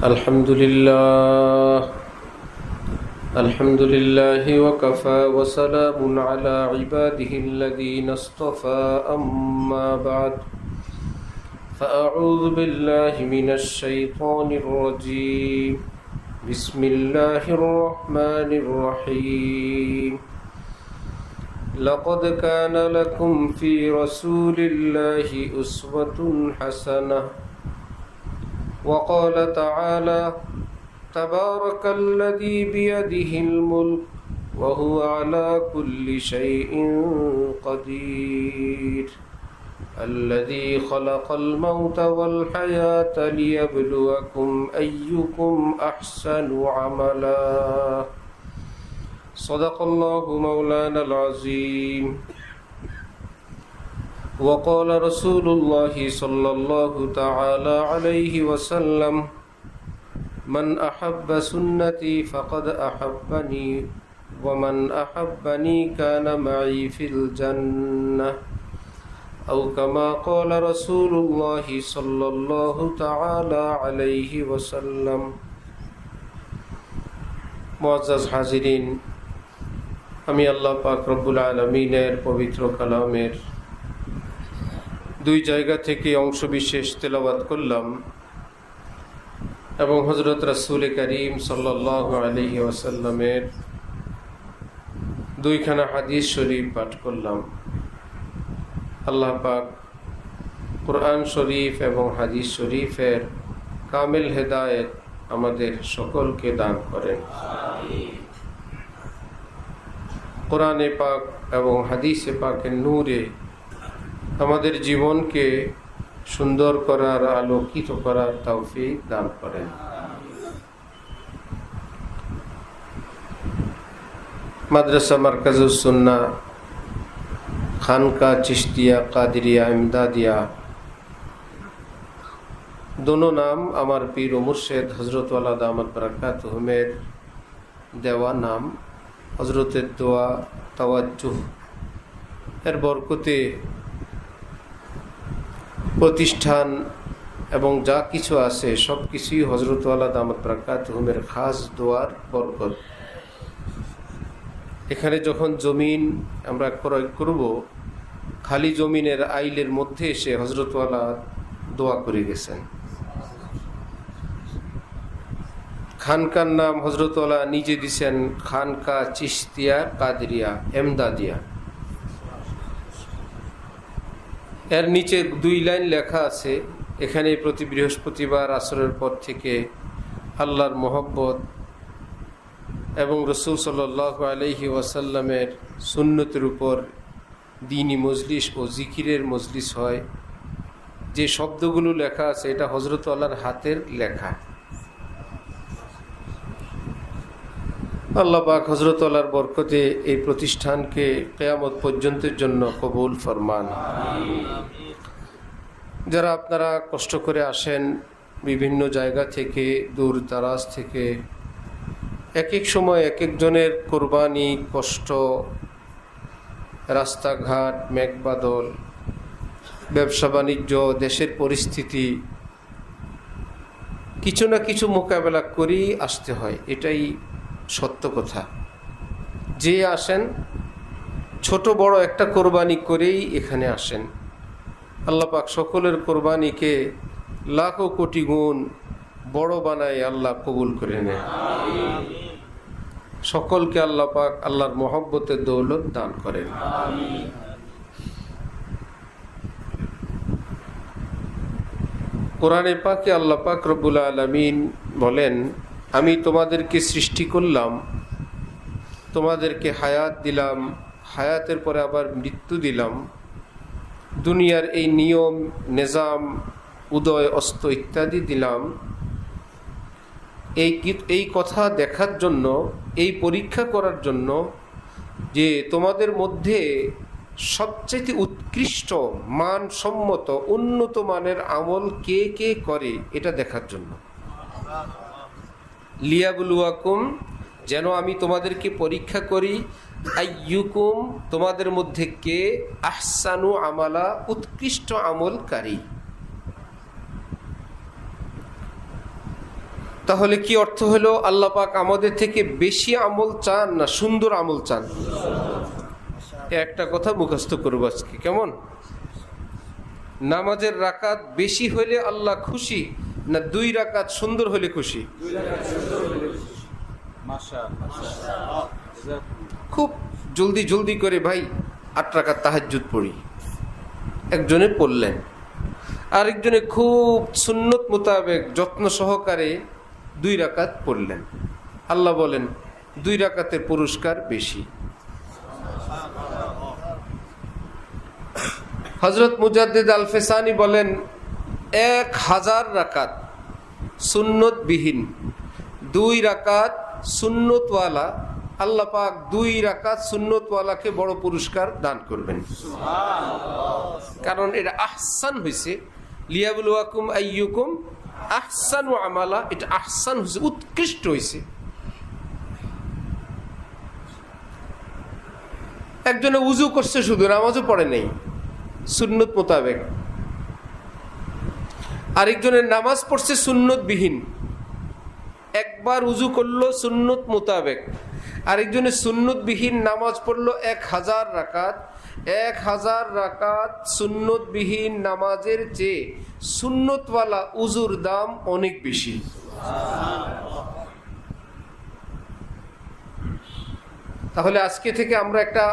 الحمد لله وكفى وسلام على عباده الذين اصطفى أما بعد فأعوذ بالله من الشيطان الرجيم بسم الله الرحمن الرحيم لقد كان لكم في رسول الله أسوة حسنة وقال تعالى تبارك الذي بيده الملك وهو على كل شيء قدير الذي خلق الموت والحياة ليبلوكم أيكم أحسن عملا صدق الله مولانا العظيم وقال رسول الله صلى الله تعالى عليه وسلم من أحب سنتي فقد أحبني ومن أحبني كان معي في الجنة أو كما قال رسول الله صلى الله تعالى عليه وسلم মুআজ্জাজ হাজিরিন, আমি আল্লাহ পাক রব্বুল আলামিনের পবিত্র কালামের দুই জায়গা থেকে অংশ বিশেষ তেলাওয়াত করলাম এবং হযরত রাসূল করিম সাল্লাল্লাহু আলাইহি ওয়াসাল্লামের দুইখানা হাদিস শরীফ পাঠ করলাম। আল্লাহ পাক কুরআন শরীফ এবং হাদিস শরীফের কামিল হেদায়েত আমাদের সকলকে দান করেন। কোরআনে পাক এবং হাদিসে পাকের নূরে আমাদের জীবনকে সুন্দর করার, আলোকিত করার তৌফিক দান করেন। মাদ্রাসা মারকাজুস সুন্নাহ, খানকা চিশতিয়া, কাদিরিয়া, ইমদাদিয়া दोनों नाम আমার পীর ও মুর্শিদ হযরত ওয়ালা দামাত বারাকাতুহুমের দেওয়া নাম। হযরতের দোয়া, তাওয়াজ্জুহ এর বরকতে প্রতিষ্ঠান এবং যা কিছু আছে সব কিছুই হযরত ওয়ালা দামাত বারাকাতুহুমের খাস দোয়ার বরকত। এখানে যখন জমিন আমরা ক্রয় করব, খালি জমিনের আইলের মধ্যে এসে হযরত ওয়ালা দোয়া করে গেছেন। খানকার নাম হযরত ওয়ালা নিজে দিছেন খানকা চিশতিয়া, কাদরিয়া, এমদাদিয়া। এর নিচে দুই লাইন লেখা আছে, এখানে প্রতি বৃহস্পতিবার আসরের পর থেকে আল্লাহর মহব্বত এবং রাসূল সাল্লাল্লাহু আলাইহি ওয়াসাল্লামের সুন্নতের উপর দ্বীনি মজলিস ও জিকিরের মজলিস হয়। যে শব্দগুলো লেখা আছে এটা হযরত ওয়ালার হাতের লেখা। আল্লাহ পাক হযরত ওয়ালার বরকতে এই প্রতিষ্ঠানকে কিয়ামত পর্যন্তের জন্য কবুল ফরমান। যারা আপনারা কষ্ট করে আসেন বিভিন্ন জায়গা থেকে, দূর দারাজ থেকে, এক এক সময় এক একজনের কোরবানি, কষ্ট, রাস্তাঘাট, মেঘবাদল, ব্যবসা বাণিজ্য, দেশের পরিস্থিতি, কিছু না কিছু মোকাবেলা করেই আসতে হয়। এটাই সত্য কথা। যে আসেন ছোট বড় একটা কোরবানি করেই এখানে আসেন। আল্লাহ পাক সকলের কোরবানিকে লাখো কোটি গুণ বড় বানায় আল্লাহ কবুল করে নেন। সকলকে আল্লাহ পাক আল্লাহর মহব্বতের দৌলত দান করেন। কোরআনে পাকে আল্লাহ পাক রব্বুল আলামিন বলেন, আমি তোমাদেরকে সৃষ্টি করলাম, তোমাদেরকে হায়াত দিলাম, হায়াতের পরে আবার মৃত্যু দিলাম, দুনিয়ার এই নিয়ম নিজাম, উদয় অস্ত ইত্যাদি দিলাম এই কথা দেখার জন্য, এই পরীক্ষা করার জন্য যে তোমাদের মধ্যে সবচেয়ে উৎকৃষ্ট, মানসম্মত, উন্নত মানের আমল কে কে করে এটা দেখার জন্য। লিয়াবলুয়াকুম, যেন আমি তোমাদেরকে পরীক্ষা করি, আইয়ুকুম, তোমাদের মধ্যে কে আহসানু আমালা, উৎকৃষ্ট আমলকারী। তাহলে কি অর্থ হলো, আল্লাহ পাক আমাদের থেকে বেশি আমল চান না সুন্দর আমল চান? একটা কথা মুখস্থ করবো আজকে, কেমন? নামাজের রাকাত বেশি হইলে আল্লাহ খুশি, না 2 রাকাত সুন্দর হলে খুশি? খুব জলদি জলদি করে ভাই 8 রাকাত তাহাজ্জুদ পড়ি, একজনে পড়লেন, আরেকজনে খুব সুন্নত মোতাবেক যত্ন সহকারে 2 রাকাত পড়লেন। আল্লাহ বলেন 2 রাকাতের পুরস্কার বেশি। হযরত মুজাদ্দিদ আল ফেসানি বলেন 1000 রাকাত সুন্নতবিহীন, 2 রাকাত সুন্নতওয়ালা, আল্লাহ পাক 2 রাকাত সুন্নতওয়ালাকে বড় পুরস্কার দান করবেন। কারণ এটা আহসান হয়েছে, লিয়াবলুয়াকুম আইয়ুকুম আহসানু আমালা, এটা আহসান হয়েছে, উৎকৃষ্ট হয়েছে। একজনে উজু করছে শুধু, নামাজও পড়ে নেই সুন্নত মোতাবেক, আরেকজনের নামাজ পড়ছে সুন্নতবিহীন, একবার উজু করলো সুন্নত মোতাবেক, আরেকজনের সুন্নতবিহীন নামাজ পড়লো 1000 রাকাত। 1000 রাকাত সুন্নতবিহীন নামাজের চেয়ে সুন্নতওয়ালা উজুর দাম অনেক বেশি। তাহলে আজকে থেকে আমরা একটা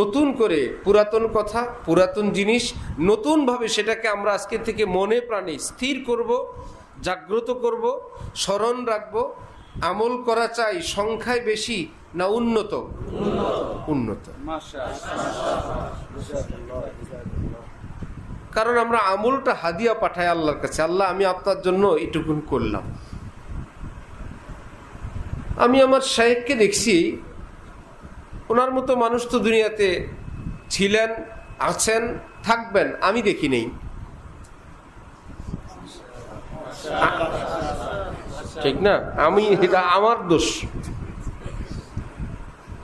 নতুন করে পুরাতন কথা, পুরাতন জিনিস নতুনভাবে সেটাকে আমরা আজকে থেকে মনে প্রাণে স্থির করব, জাগ্রত করব, স্মরণ রাখবো। আমল করা চাই সংখ্যায় বেশি না উন্নত? উন্নত। কারণ আমরা আমলটা হাদিয়া পাঠাই আল্লাহর কাছে, আল্লাহ আমি আপনার জন্য এটুকুন করলাম। আমি আমার শায়েখকে দেখছি, ওনার মতো মানুষ তো দুনিয়াতে ছিলেন, আছেন, থাকবেন, আমি দেখি নেই। ঠিক না? এটা আমার দোষ।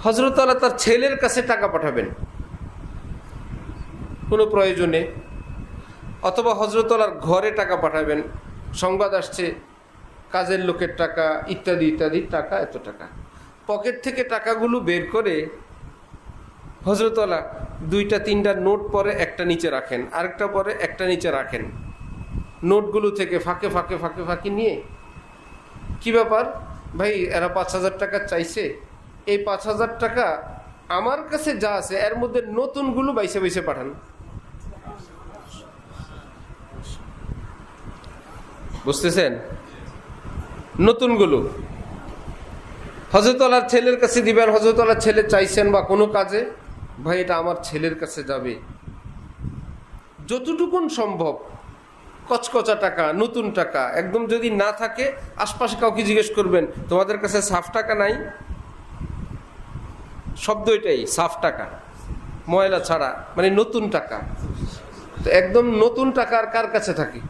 হযরত আল্লাহ তার ছেলের কাছে টাকা পাঠাবেন কোনো প্রয়োজনে, অথবা হযরত আল্লাহর ঘরে টাকা পাঠাবেন, সংবাদ আসছে কাজের লোকের টাকা, ইত্যাদি ইত্যাদি টাকা, এত টাকা। পকেট থেকে টাকাগুলো বের করে হযরত আল্লাহ 2-3টা নোট পরে একটা নিচে রাখেন, আরেকটা পরে একটা নিচে রাখেন, নোটগুলো থেকে ফাঁকে ফাঁকে ফাঁকে ফাঁকে নিয়ে, কি ব্যাপার ভাই, এরা 5000 টাকা চাইছে, এই 5000 টাকা আমার কাছে যা আছে এর মধ্যে নতুনগুলো বাইসে বাইসে পাঠান। বুঝতেছেন? নতুনগুলো হযরত আল্লাহর ছেলের কাছে দিবেন। হযরত আল্লাহর ছেলে চাইছেন বা কোনো কাজে, ভাই এটা আমার ছেলের কাছে যাবে, যতটুকুন সম্ভব কচকচা টাকা, নতুন টাকা। একদম যদি না থাকে আশপাশে কাউকে জিজ্ঞেস করবেন, তোমাদের কাছে সাফ টাকা নাই? শব্দ এটাই, সাফ টাকা, ময়লা ছাড়া, মানে নতুন টাকা। তো একদম নতুন টাকা আর কার কাছে থাকে?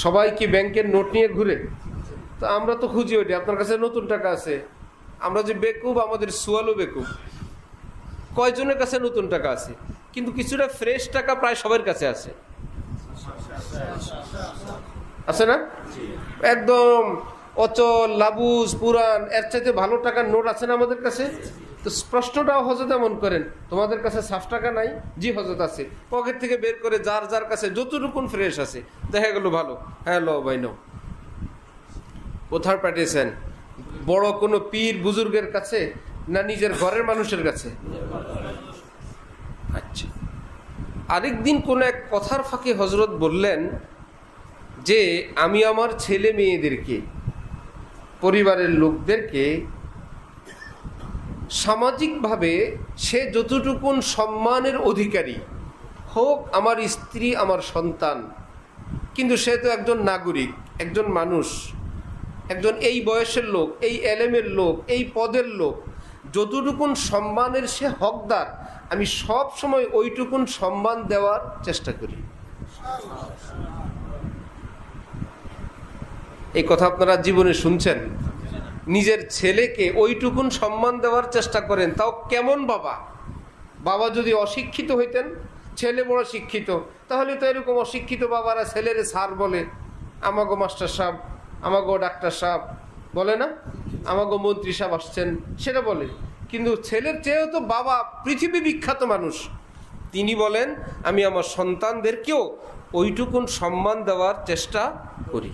সবাই কি ব্যাংকের নোট নিয়ে ঘুরে? তো আমরা তো খুঁজি ওইটা, আপনার কাছে নতুন টাকা আছে। আমরা যে বেকুব, আমাদের সুয়ালও বেকুব। কয়জনের কাছে নতুন টাকা আছে? কিন্তু কিছুটা ফ্রেশ টাকা প্রায় সবার কাছে আছে, আছে না? একদম অচল, লাবুজ, পুরান, এর চাইতে ভালো টাকার নোট আছে না আমাদের কাছে? তো প্রশ্নটাও হযরত এমন করেন, তোমাদের কাছে সাফ টাকা নাই? জি হযরত আছে। পকেট থেকে বের করে যার যার কাছে যতটুকুন ফ্রেশ আছে, দেখা গেল ভালো, হ্যাঁ লো ভাই নো। কোথায় পাঠিয়েছেন? বড় কোনো পীর বুজুর্গের কাছে না নিজের ঘরের মানুষের কাছে? আচ্ছা, আরেকদিন কোন এক কথার ফাঁকে হযরত বললেন যে আমি আমার ছেলে মেয়েদেরকে, পরিবারের লোকদেরকে সামাজিকভাবে সে যতটুকুন সম্মানের অধিকারী হোক, আমার স্ত্রী, আমার সন্তান, কিন্তু সে তো একজন নাগরিক, একজন মানুষ, একজন এই বয়সের লোক, এই এলেমের লোক, এই পদের লোক, যতটুকুন সম্মানের সে হকদার, আমি সব সময় ওইটুকুন সম্মান দেওয়ার চেষ্টা করি। এই কথা আপনারা জীবনে শুনছেন? নিজের ছেলেকে ওইটুকুন সম্মান দেওয়ার চেষ্টা করেন। তাও কেমন বাবা? বাবা যদি অশিক্ষিত হইতেন, ছেলে বড় শিক্ষিত, তাহলে তো এরকম অশিক্ষিত বাবারা ছেলেরে স্যার বলে, আমাগো মাস্টার সাহেব, আমাগো ডাক্তার সাহেব বলে না, আমাগো মন্ত্রী সাহেব আসছেন, সেটা বলে। কিন্তু ছেলের চেয়েও তো বাবা পৃথিবী বিখ্যাত মানুষ, তিনি বলেন আমি আমার সন্তানদেরকেও ওইটুকুন সম্মান দেওয়ার চেষ্টা করি।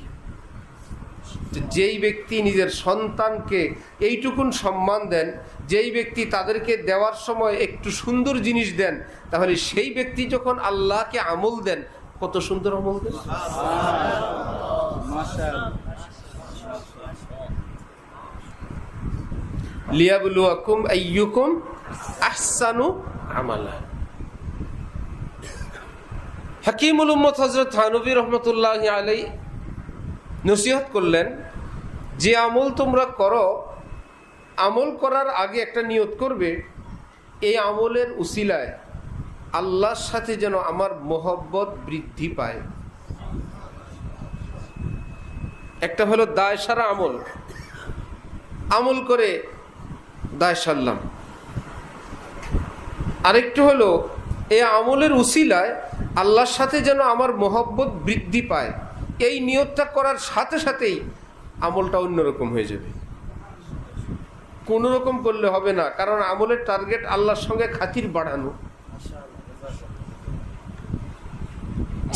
যেই ব্যক্তি নিজের সন্তানকে এইটুকুন সম্মান দেন, যেই ব্যক্তি তাদেরকে দেওয়ার সময় একটু সুন্দর জিনিস দেন, তাহলে সেই ব্যক্তি যখন আল্লাহকে আমল দেন, কত সুন্দর আমল দেন। লিয়াবলুয়াকুম আইয়ুকুম আহসানু আমালা। হাকিমুল উম্মত হযরত থানভী রহমতুল্লাহি আলাইহি নসিহত করলেন, যে আমল তোমরা করো, আমল করার আগে একটা নিয়ত করবে, এই আমলের উসিলায় আল্লাহর সাথে যেন আমার মহব্বত বৃদ্ধি পায়। একটা হলো দায় সারা আমল, আমল করে দায় সারলাম। আরেকটু হলো এই আমলের উসিলায় আল্লাহর সাথে যেন আমার মহব্বত বৃদ্ধি পায়। এই নিয়তটা করার সাথে সাথেই আমলটা অন্যরকম হয়ে যাবে। কোনো রকম করলে হবে না, কারণ আমলের টার্গেট আল্লাহর সঙ্গে খাতির বাড়ানো।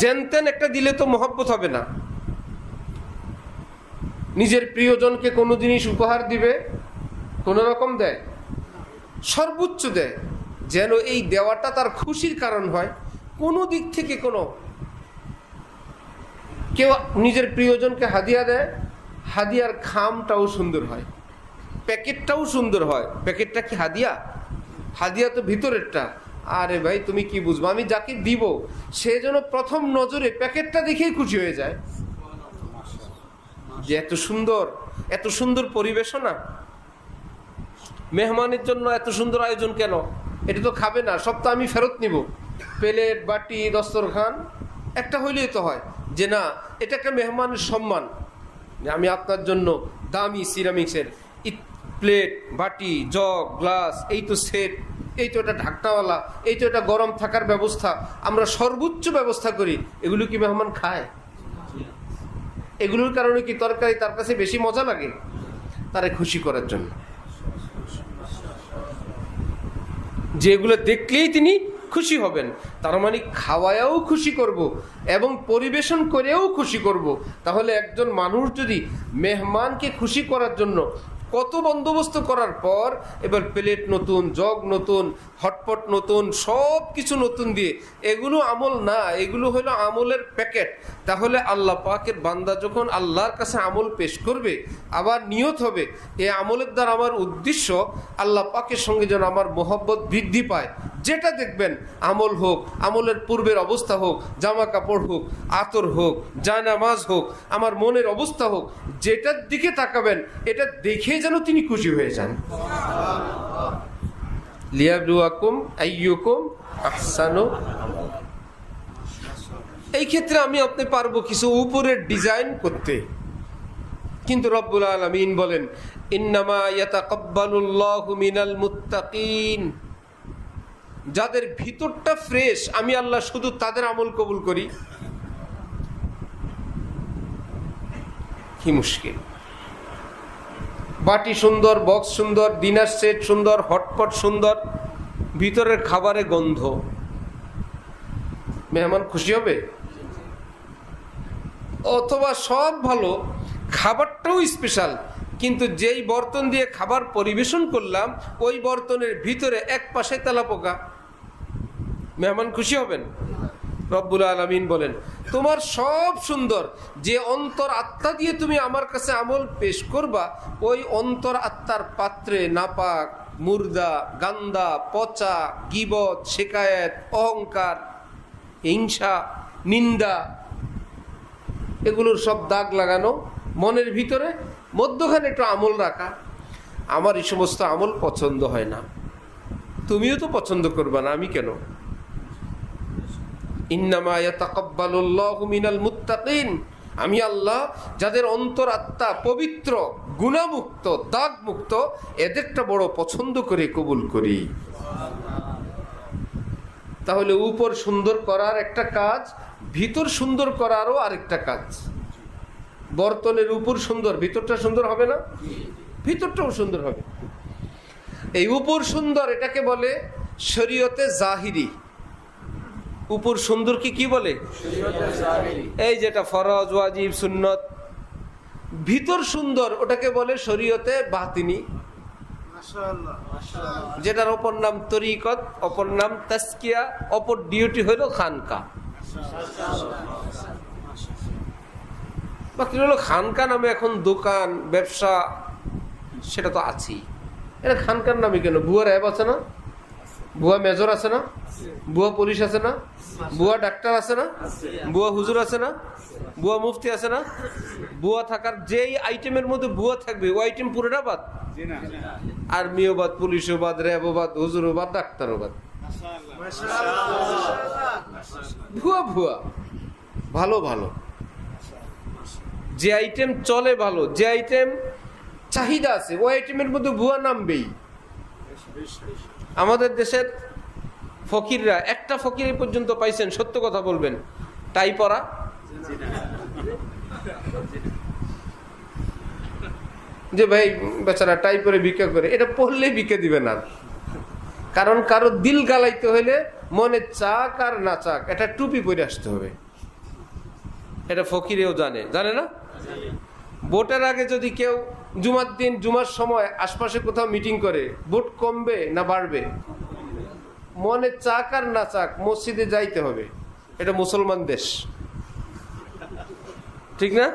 জেনতেন একটা দিলে তো মহব্বত হবে না। নিজের প্রিয়জনকে কোনো জিনিস উপহার দিবে, কোনো রকম দেয়, সর্বোচ্চ দেয়, যেন এই দেওয়াটা তার খুশির কারণ হয়। কোনো দিক থেকে কোনো কেউ নিজের প্রিয়জনকে হাদিয়া দেয়, হাদিয়ার খামটাও সুন্দর হয়, প্যাকেটটাও সুন্দর হয়। প্যাকেটটা কি হাদিয়া? হাদিয়া তো ভিতরেরটা। আরে ভাই তুমি কি বুঝবো, আমি যাকে দিব সে যেন প্রথম নজরে প্যাকেটটা দেখেই খুশি হয়ে যায়, যে এত সুন্দর, এত সুন্দর পরিবেশনা, মেহমানের জন্য এত সুন্দর আয়োজন কেন? এটা তো খাবে না, সব তো আমি ফেরত নিব। প্লেট, বাটি, দস্তরখান একটা হইলেই তো হয়, যে না এটা একটা মেহমানের সম্মান, আমি আপনার জন্য দামি সিরামিক্সের প্লেট, বাটি, জগ, গ্লাস, এই তো সেট, এই তো এটা ঢাকনাওয়ালা, এই তো এটা গরম থাকার ব্যবস্থা, আমরা সর্বোচ্চ ব্যবস্থা করি। এগুলো কি মেহমান খায়? এগুলোর কারণে কি তরকারি তার কাছে বেশি মজা লাগে? তারে খুশি করার জন্য, যেগুলো দেখলেই তিনি খুশি হবেন, তার মানে খাওয়ায়ও খুশি করব এবং পরিবেশন করেও খুশি করব। তাহলে একজন মানুষ যদি মেহমানকে খুশি করার জন্য কত বন্দোবস্ত করার পর এবার প্লেট নতুন, জগ নতুন, হটপট নতুন, সব কিছু নতুন দিয়ে, এগুলো আমল না, এগুলো হলো আমলের প্যাকেট। তাহলে আল্লাহ পাকের বান্দা যখন আল্লাহর কাছে আমল পেশ করবে, আবার নিয়ত হবে এই আমলের দ্বারা আমার উদ্দেশ্য আল্লাহ পাকের সঙ্গে যেন আমার মহব্বত বৃদ্ধি পায়। যেটা দেখবেন, আমল হোক, আমলের পূর্বের অবস্থা হোক, জামা কাপড় হোক, আতর হোক, জায়নামাজ হোক, আমার মনের অবস্থা হোক, যেটার দিকে তাকাবেন এটা দেখে যেন তিনি খুশি হয়ে যান। লিয়াবলুয়াকুম আইয়ুকুম আহসানু। এই ক্ষেত্রে আমি আপনি পারবো কিছু উপরের ডিজাইন করতে, কিন্তু রব্বুল আলামিন বলেন ইন্নামা ইয়াতাকাব্বালুল্লাহু মিনাল মুত্তাকিন। যাদের ভিতরটা ফ্রেশ, আমি আল্লাহ শুধু তাদের আমল কবুল করি। কি মুশকিল! বাটি সুন্দর, বক্স সুন্দর, ডিনার সেট সুন্দর, হটপট সুন্দর, ভিতরের খাবারে গন্ধ, মেহমান খুশি হবে? অথবা সব ভালো, খাবারটাও স্পেশাল, কিন্তু যেই বর্তন দিয়ে খাবার পরিবেশন করলাম ওই বর্তনের ভিতরে এক পাশে তেলাপোকা, মেহমান খুশি হবেন? রব্বুল আলামিন বলেন তোমার সব সুন্দর, যে অন্তর আত্মা দিয়ে তুমি আমার কাছে আমল পেশ করবা, ওই অন্তর আত্মার পাত্রে নাপাক, মুর্দা, গান্দা, পচা, গীবত, শিকায়েত, অহংকার, হিংসা, নিন্দা, এগুলোর সব দাগ লাগানো মনের ভিতরে, মধ্যখানে একটু আমল রাখা। আমার এই সমস্ত আমল পছন্দ হয় না, তুমিও তো পছন্দ করবা না, আমি কেন? ইন্নামা ইয়াতাকাব্বালুল্লাহু মিনাল মুত্তাকিন। আমি আল্লাহ যাদের অন্তর আত্মা পবিত্র, গুনাহমুক্ত, দাগমুক্ত, এদেরটা বড় পছন্দ করে কবুল করি। তাহলে উপর সুন্দর করার একটা কাজ, ভিতর সুন্দর করারও আরেকটা কাজ। বর্তনের উপর সুন্দর, ভিতরটা সুন্দর হবে না? ভিতরটাও সুন্দর হবে। এই উপর সুন্দর এটাকে বলে শরীয়তে জাহিরি। উপর সুন্দর কি বলে? এই যেটা ফরজ, ওয়াজিব, সুন্নত। ভিতর সুন্দর ওটাকে বলে শরীয়তে বাতিনি, যেটার অপর নাম তরিকত, অপর নাম তাসকিয়া, অপর ডিউটি হইল খানকা। বাকি হলো খানকা নামে এখন দোকান ব্যবসা, সেটা তো আছেই। এটা খানকার নামে কেন? বুয়া র্যাব আছে না? বুয়া মেজর আছে না? বুয়া পুলিশ আছে না? বুয়া ডাক্তার আছে না? বুয়া হুজুর আছে না? বুয়া মুফতি আছে না? বুয়া থাকার যেই আইটেমের মধ্যে বুয়া থাকবে ওই আইটেম পুরোটা বাদ। আর্মিও বাদ, পুলিশও বাদ, র্যাবও বাদ, হুজুরও বাদ, ডাক্তারও বাদ। ভুয়া ভুয়া, ভালো ভালো। যে আইটেম চলে ভালো, যে আইটেম চাহিদা আছে ওই আইটেমের মধ্যে ভুয়া নামবেই। আমাদের দেশের ফকিররা, একটা ফকির পর্যন্ত পাইছেন, সত্য কথা বলবেন, টাই পরা। যে ভাই বেচারা টাই পরে ভিক্ষা করে, এটা পড়লে ভিক্ষা দিবে না। কারণ কারো দিল গালাইতে হইলে মনে চাক আর না চাক এটা টুপি পরে আসতে হবে। এটা ফকিরেও জানে, জানে না? ভোটের আগে যদি কেউ জুমার দিন, জুমার সময় আশপাশে কোথাও মিটিং করে, ভোট কমবে না বাড়বে, মনে চাক আর না চাক মসজিদে যাইতে হবে। এটা মুসলমান দেশ, ঠিক না?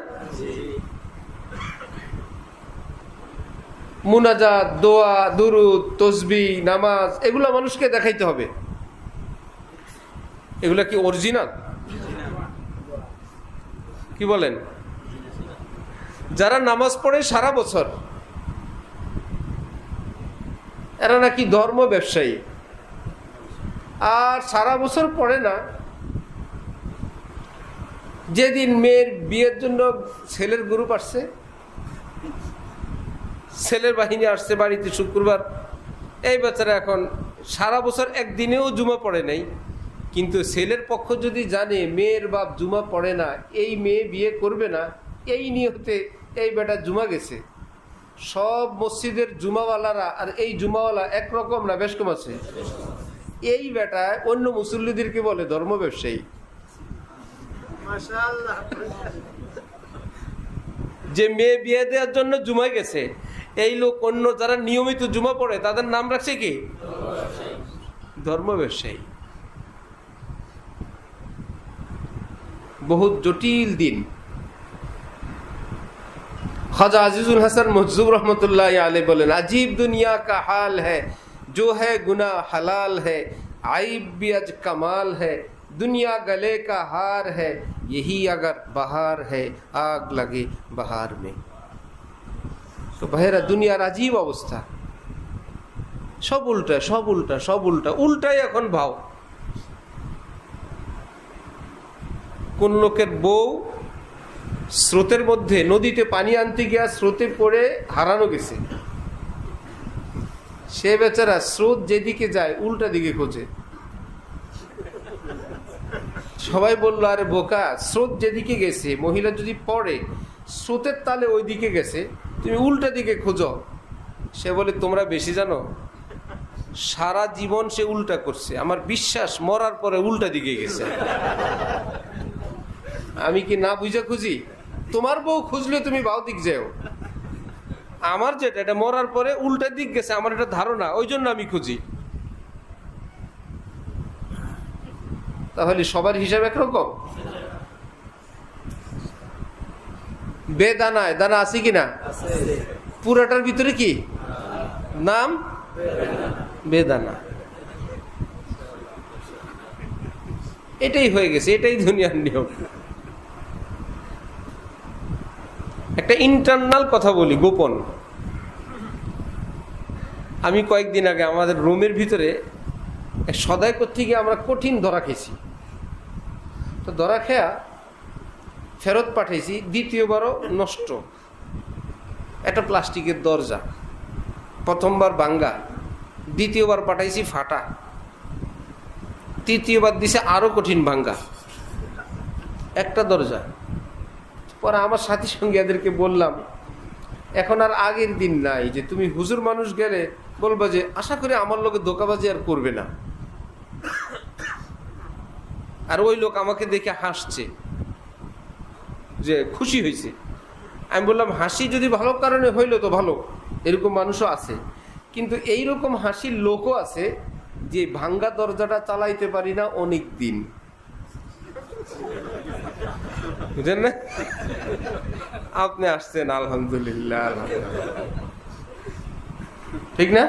মুনাজাত, দোয়া, দুরুদ, তসবিহ, নামাজ এগুলা মানুষকে দেখাইতে হবে। এগুলা কি অরিজিনাল? কি বলেন? যারা নামাজ পড়ে সারা বছর এরা নাকি ধর্ম ব্যবসায়ী, আর সারা বছর পড়ে না। যেদিন মেয়ের বিয়ের জন্য ছেলের গ্রুপ আসছে, ছেলের বাহিনী আসছে বাড়িতে শুক্রবার, এই বেচারা এখন সারা বছর একদিনেও জুমা পড়ে নাই। কিন্তু ছেলের পক্ষ যদি জানে মেয়ের বাপ জুমা পড়ে না, এই মেয়ে বিয়ে করবে না, এই নিয়তে এই বেটা জুমা গেছে। সব মসজিদের জুমাওয়ালারা আর এই জুমাওয়ালা একরকম না, বেশ কম আছে। এই বেটা অন্য মুসল্লিদেরকে বলে ধর্ম ব্যবসায়ী। যে মেয়ে বিয়ে দেওয়ার জন্য জুমায় গেছে, এই লোক অন্য যারা নিয়মিত জুমা পড়ে তাদের নাম রাখছে কি? ধর্ম ব্যবসায়ী। বহুত জটিল দিন। খাজা আজিজুল হাসান মহজুব রহমতুল্লাহ আলাইহি বলেন, अजीब दुनिया का हाल है जो है गुनाह हलाल है, आइब भी अज कमाल है, दुनिया गले का हार है, यही अगर बहार है आग लगे बहार में। তো ভাইরা দুনিয়ার আজীব অবস্থা, সব উল্টা, সব উল্টা, সব উল্টা, উল্টাই এখন ভাও। কোন লোকের বউ স্রোতের মধ্যে নদীতে পানি আনতে গিয়া স্রোতে পড়ে হারানো গেছে, সে বেচারা স্রোত যেদিকে যায় উল্টা দিকে খোঁজে। সবাই বললো, আরে বোকা, স্রোত যেদিকে গেছে, মহিলা যদি পড়ে স্রোতের তালে ওই দিকে গেছে, তুমি উল্টা দিকে খোঁজো। সে বলে, তোমরা বেশি জানো, সারা জীবন সে উল্টা করছে, আমার বিশ্বাস মরার পরে উল্টা দিকে গেছে। আমি কি না বুঝে খুঁজি? তোমার বউ খুঁজলে তুমি বাও দিক যাও, আমার যেটা এটা মরার পরে উল্টা দিক গেছে, আমার এটা ধারণা, ওই জন্য আমি খুঁজি। তাহলে সবার হিসাব একরকম? বেদানায় দানা আছে কিনা? পুরাটার ভিতরে কি নাম? বেদানা। এটাই হয়ে গেছে, এটাই দুনিয়ার নিয়ম। একটা ইন্টারনাল কথা বলি, গোপন। আমি কয়েকদিন আগে আমাদের রুমের ভিতরে সদাই করতে গিয়ে আমরা কঠিন ধরা খেয়েছি। তো ধরা খেয়া ফেরত পাঠাইছি, দ্বিতীয়বারও নষ্ট। একটা প্লাস্টিকের দরজা, প্রথমবার ভাঙ্গা, দ্বিতীয়বার পাঠাইছি ফাটা, তৃতীয়বার দিছে আরো কঠিন ভাঙ্গা। একটা দরজা পরে আমার সাথী সঙ্গে এদেরকে বললাম, এখন আর আগের দিন নাই যে তুমি হুজুর মানুষ গেলে বলবা যে আশা করি আমার লোকে ধোঁকাবাজি আর করবে না। আর ওই লোক আমাকে দেখে হাসছে, যে খুশি হয়েছে। আমি বললাম, হাসি যদি ভালো কারণে হইলো তো ভালো, এরকম মানুষও আছে। কিন্তু এইরকম হাসির লোকও আছে যে ভাঙ্গা দরজাটা চালাইতে পারি না অনেক দিন, বুঝলেন না? আপনি আসছেন, আলহামদুলিল্লাহ, ঠিক না?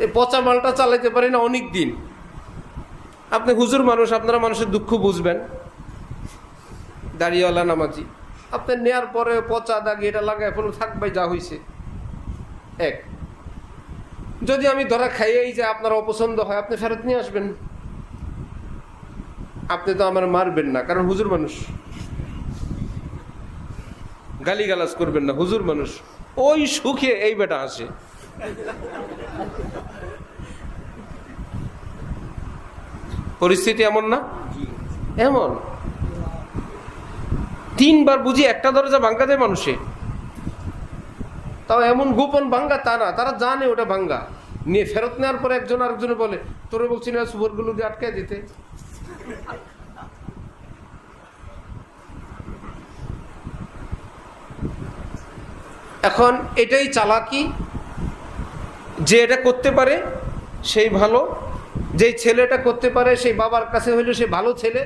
এই পচা মালটা চালাইতে পারি না অনেক দিন। আপনি হুজুর মানুষ, আপনারা মানুষের দুঃখ বুঝবেন, দাড়িওয়ালা নামাজি, আপনি নেয়ার পরে পচা দাগি এটা লাগায় ফেলো, থাক ভাই যা হয়েছে। এক, যদি আমি ধরা খাইয়েই যে আপনার অপছন্দ হয়, আপনি ফেরত নিয়ে আসবেন। আপনি তো আমার মারবেন না, কারণ হুজুর মানুষ। গালিগালাজ করবেন না, হুজুর মানুষ। ওই সুখে এই বেটা আসে। পরিস্থিতি এমন না? এমন। 3 বার বুঝি একটা দরজা ভাঙ্গা দেয় মানুষে, তাও এমন গোপন ভাঙ্গা তা না, তারা জানে ওটা ভাঙ্গা। নিয়ে ফেরত নেওয়ার পরে একজন আরেকজনে বলে, তোরে বলছি না সুবরগুলো দিয়ে আটকায় দিতে। এখন এটাই চালাকি, যে এটা করতে পারে সেই ভালো, যেই ছেলেটা করতে পারে সেই বাবার কাছে হইলে সে ভালো ছেলে,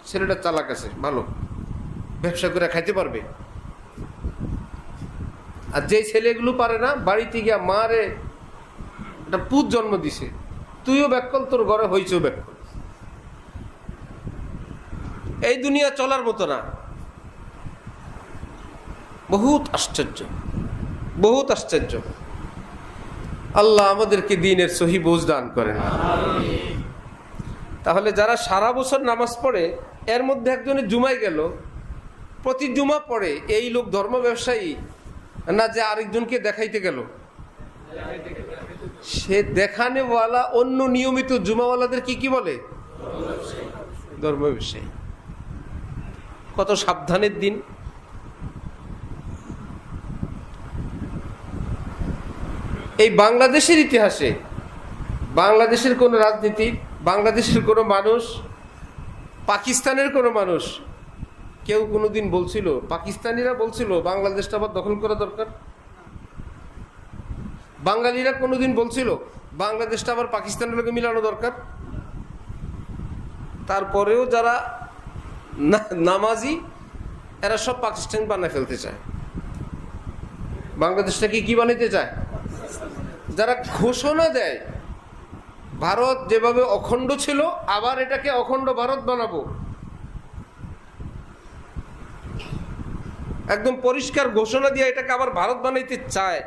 ছেলেটা চালাক আছে, ভালো, ব্যবসা করে খাইতে পারবে। আর যেই ছেলেগুলো পারে না, বাড়িতে গিয়া মারে একটা পুত জন্ম দিছে, তুইও ব্যাকল, তোর ঘরে হইছেও ব্যাকল। এই দুনিয়া চলার মতো না। বহুত আশ্চর্য, বহুত আশ্চর্য। আল্লাহ আমাদেরকে দ্বীনের সহি বুঝ দান করেন। তাহলে যারা সারা বছর নামাজ পড়ে, এর মধ্যে একজনে জুমায় গেল, প্রতি জুমা পড়ে, এই লোক ধর্ম ব্যবসায়ী না যে আরেকজনকে দেখাইতে গেল? সে দেখানেওয়ালা অন্য নিয়মিত জুমাওয়ালাদের কি বলে? ধর্ম ব্যবসায়ী। কত সাবধানের দিন। এই বাংলাদেশের ইতিহাসে বাংলাদেশের কোন রাজনীতি, বাংলাদেশের কোন মানুষ, পাকিস্তানের কোন মানুষ, কেউ কোনোদিন বলছিল, পাকিস্তানিরা বলছিল বাংলাদেশটা আবার দখল করা দরকার? বাঙালিরা কোনোদিন বলছিল বাংলাদেশটা আবার পাকিস্তানের লোকে মিলানো দরকার? তারপরেও যারা নামাজি, এরা সব পাকিস্তান বানায় ফেলতে চায়। বাংলাদেশটাকে কি বানাইতে চায়? যারা ঘোষণা দেয় ভারত যেভাবে অখণ্ড ছিল, আবার এটাকে অখণ্ড ভারত বানাবো, একদম পরিষ্কার ঘোষণা দিয়ে এটাকে আবার ভারত বানাইতে চায়,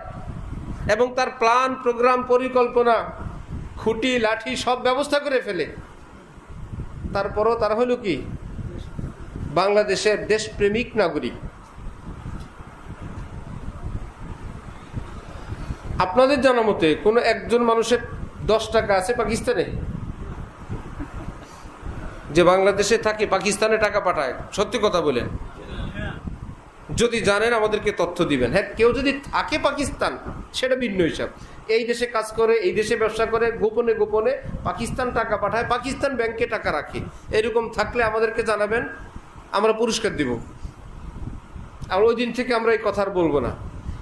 এবং তার প্ল্যান, প্রোগ্রাম, পরিকল্পনা, খুঁটি লাঠি সব ব্যবস্থা করে ফেলে। তারপরও তারা হলো কি? বাংলাদেশের দেশপ্রেমিক নাগরিক। আপনাদের জানা মতে কোনো একজন মানুষের 10 টাকা আছে পাকিস্তানে, যে বাংলাদেশে থাকে পাকিস্তানে টাকা পাঠায়? সত্যি কথা বলেন, যদি জানেন আমাদেরকে তথ্য দিবেন। হ্যাঁ, কেউ যদি থাকে পাকিস্তান, সেটা ভিন্ন হিসাব। এই দেশে কাজ করে, এই দেশে ব্যবসা করে, গোপনে গোপনে পাকিস্তান টাকা পাঠায়, পাকিস্তান ব্যাংকে টাকা রাখে, এরকম থাকলে আমাদেরকে জানাবেন, আমরা পুরস্কার দিব। আর ওই দিন থেকে আমরা এই কথা আর বলবো না।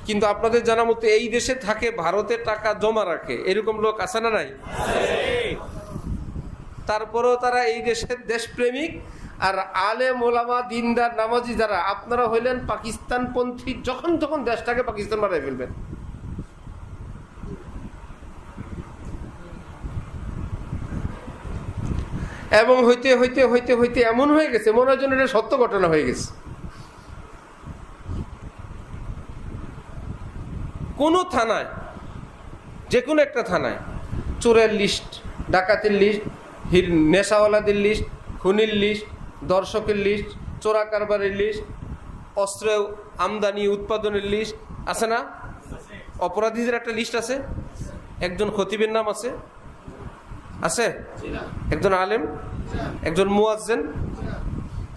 কিন্তু আপনাদের জানা মতো এই দেশে থাকে, ভারতে টাকা জমা রাখে, এরকম লোক আছে না নাই? তারপরেও তারা এই দেশের দেশপ্রেমিক। আর আলেম ওলামা, দিনদার, নামাজি যারা, আপনারা হইলেন পাকিস্তানপন্থী। যখন তখন দেশটাকে পাকিস্তান বানাই ফেলবেন। এবং হইতে হইতে হইতে হইতে এমন হয়ে গেছে, মনে হয় যেন এটা সত্য ঘটনা হয়ে গেছে। কোনো থানায়, যে কোনো একটা থানায় চোরের লিস্ট, ডাকাতের লিস্ট, নেশাওয়ালাদের লিস্ট, খুনির লিস্ট, দর্শকের লিস্ট, চোরা কারবারের লিস্ট, অস্ত্র আমদানি উৎপাদনের লিস্ট আছে না? অপরাধীদের একটা লিস্ট আছে। একজন খতিবের নাম আছে, আছে একজন আলেম, একজন মুয়াজ্জিন,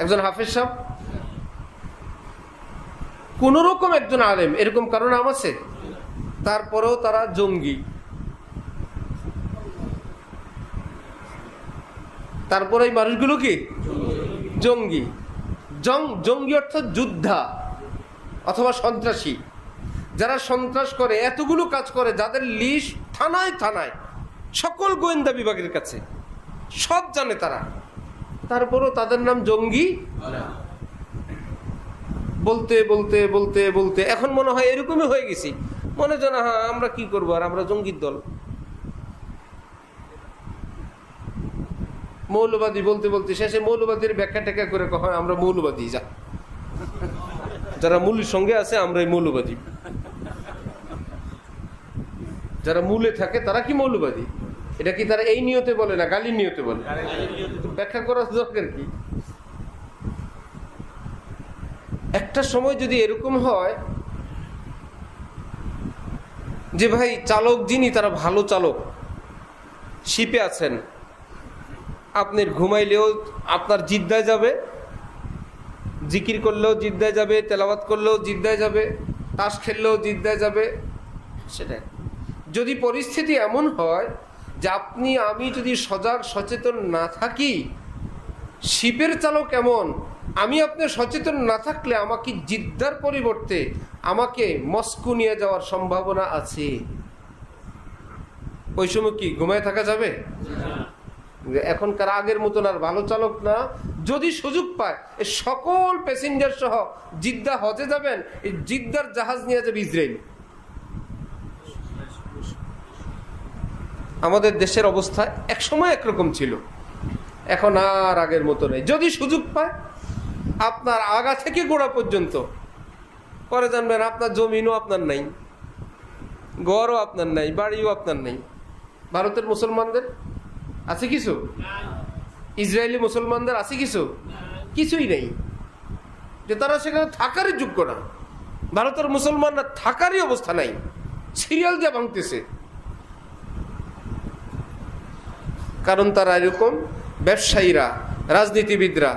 একজন হাফেজ সাহেব, কোন রকম একজন আলেম, এরকম কারো নাম আছে? তারপরেও তারা জঙ্গি। তারপরে এই মানুষগুলো কি জঙ্গি? জঙ্গি অর্থ যোদ্ধা অথবা সন্ত্রাসী। যারা সন্ত্রাস করে, এতগুলো কাজ করে, যাদের লিস্ট থানায় থানায়, সকল গোয়েন্দা বিভাগের কাছে, সব জানে তারা, তারপরও তাদের নাম জঙ্গি। বলতে বলতে বলতে বলতে এখন মনে হয় এরকমই হয়ে গেছি, মনে হয় না হ্যাঁ আমরা কি করবো, আর আমরা জঙ্গির দল। মৌলবাদী বলতে বলতে শেষে মৌলবাদীর ব্যাখ্যা ট্যাখ্যা করে কখন আমরা মৌলবাদী, যা যারা মূলের সঙ্গে আছে আমরাই মৌলবাদী, যারা মূলে থাকে তারা কি মৌলবাদী? এটা কি তারা এই নিয়তে বলে না গালির নিয়তে বলে? ব্যাখ্যা করার দরকার কি? একটা সময় যদি এরকম হয় যে ভাই চালক যিনি, তারা ভালো চালক, শিপে আছেন, আপনি ঘুমাইলেও আপনার জিদ্দায় যাবে, জিকির করলেও জিদ্দায় যাবে, তেলাওয়াত করলেও জিদ্দায় যাবে, তাস খেললেও জিদ্দায় যাবে। সেটাই যদি পরিস্থিতি এমন হয় যে আপনি আমি যদি সজাগ সচেতন না থাকি, শিপের চালক এমন, আমি আপনি সচেতন না থাকলে আমাকে জিদ্দার পরিবর্তে আমাকে মস্কো নিয়ে যাওয়ার সম্ভাবনা আছে। ওই সময় কি ঘুমায় থাকা যাবে? এখনকার আগের মতন আর ভালো চালক না। যদি সুযোগ পায় এই সকল প্যাসেঞ্জার সহ জিদ্দা হজে যাবেন, এই জিদ্দার জাহাজ নিয়ে যাবে ইসরায়েল। আমাদের দেশের অবস্থা এক সময় একরকম ছিল, এখন আর আগের মতো নেই। যদি সুযোগ পায় আপনার আগা থেকে গোড়া পর্যন্ত, পরে জানবেন আপনার জমিনও আপনার নাই, ঘরও আপনার নাই, বাড়িও আপনার নাই। ভারতের মুসলমানদের আছে কিছু? ইসরায়েলি মুসলমানদের আছে কিছু? কিছুই নেই, যে তারা সেখানে থাকারই যোগ্য না। ভারতের মুসলমানরা থাকারই অবস্থা নাই, সিরিয়াল যা ভাঙতেছে। কারণ তারা এরকম ব্যবসায়ীরা, রাজনীতিবিদরা,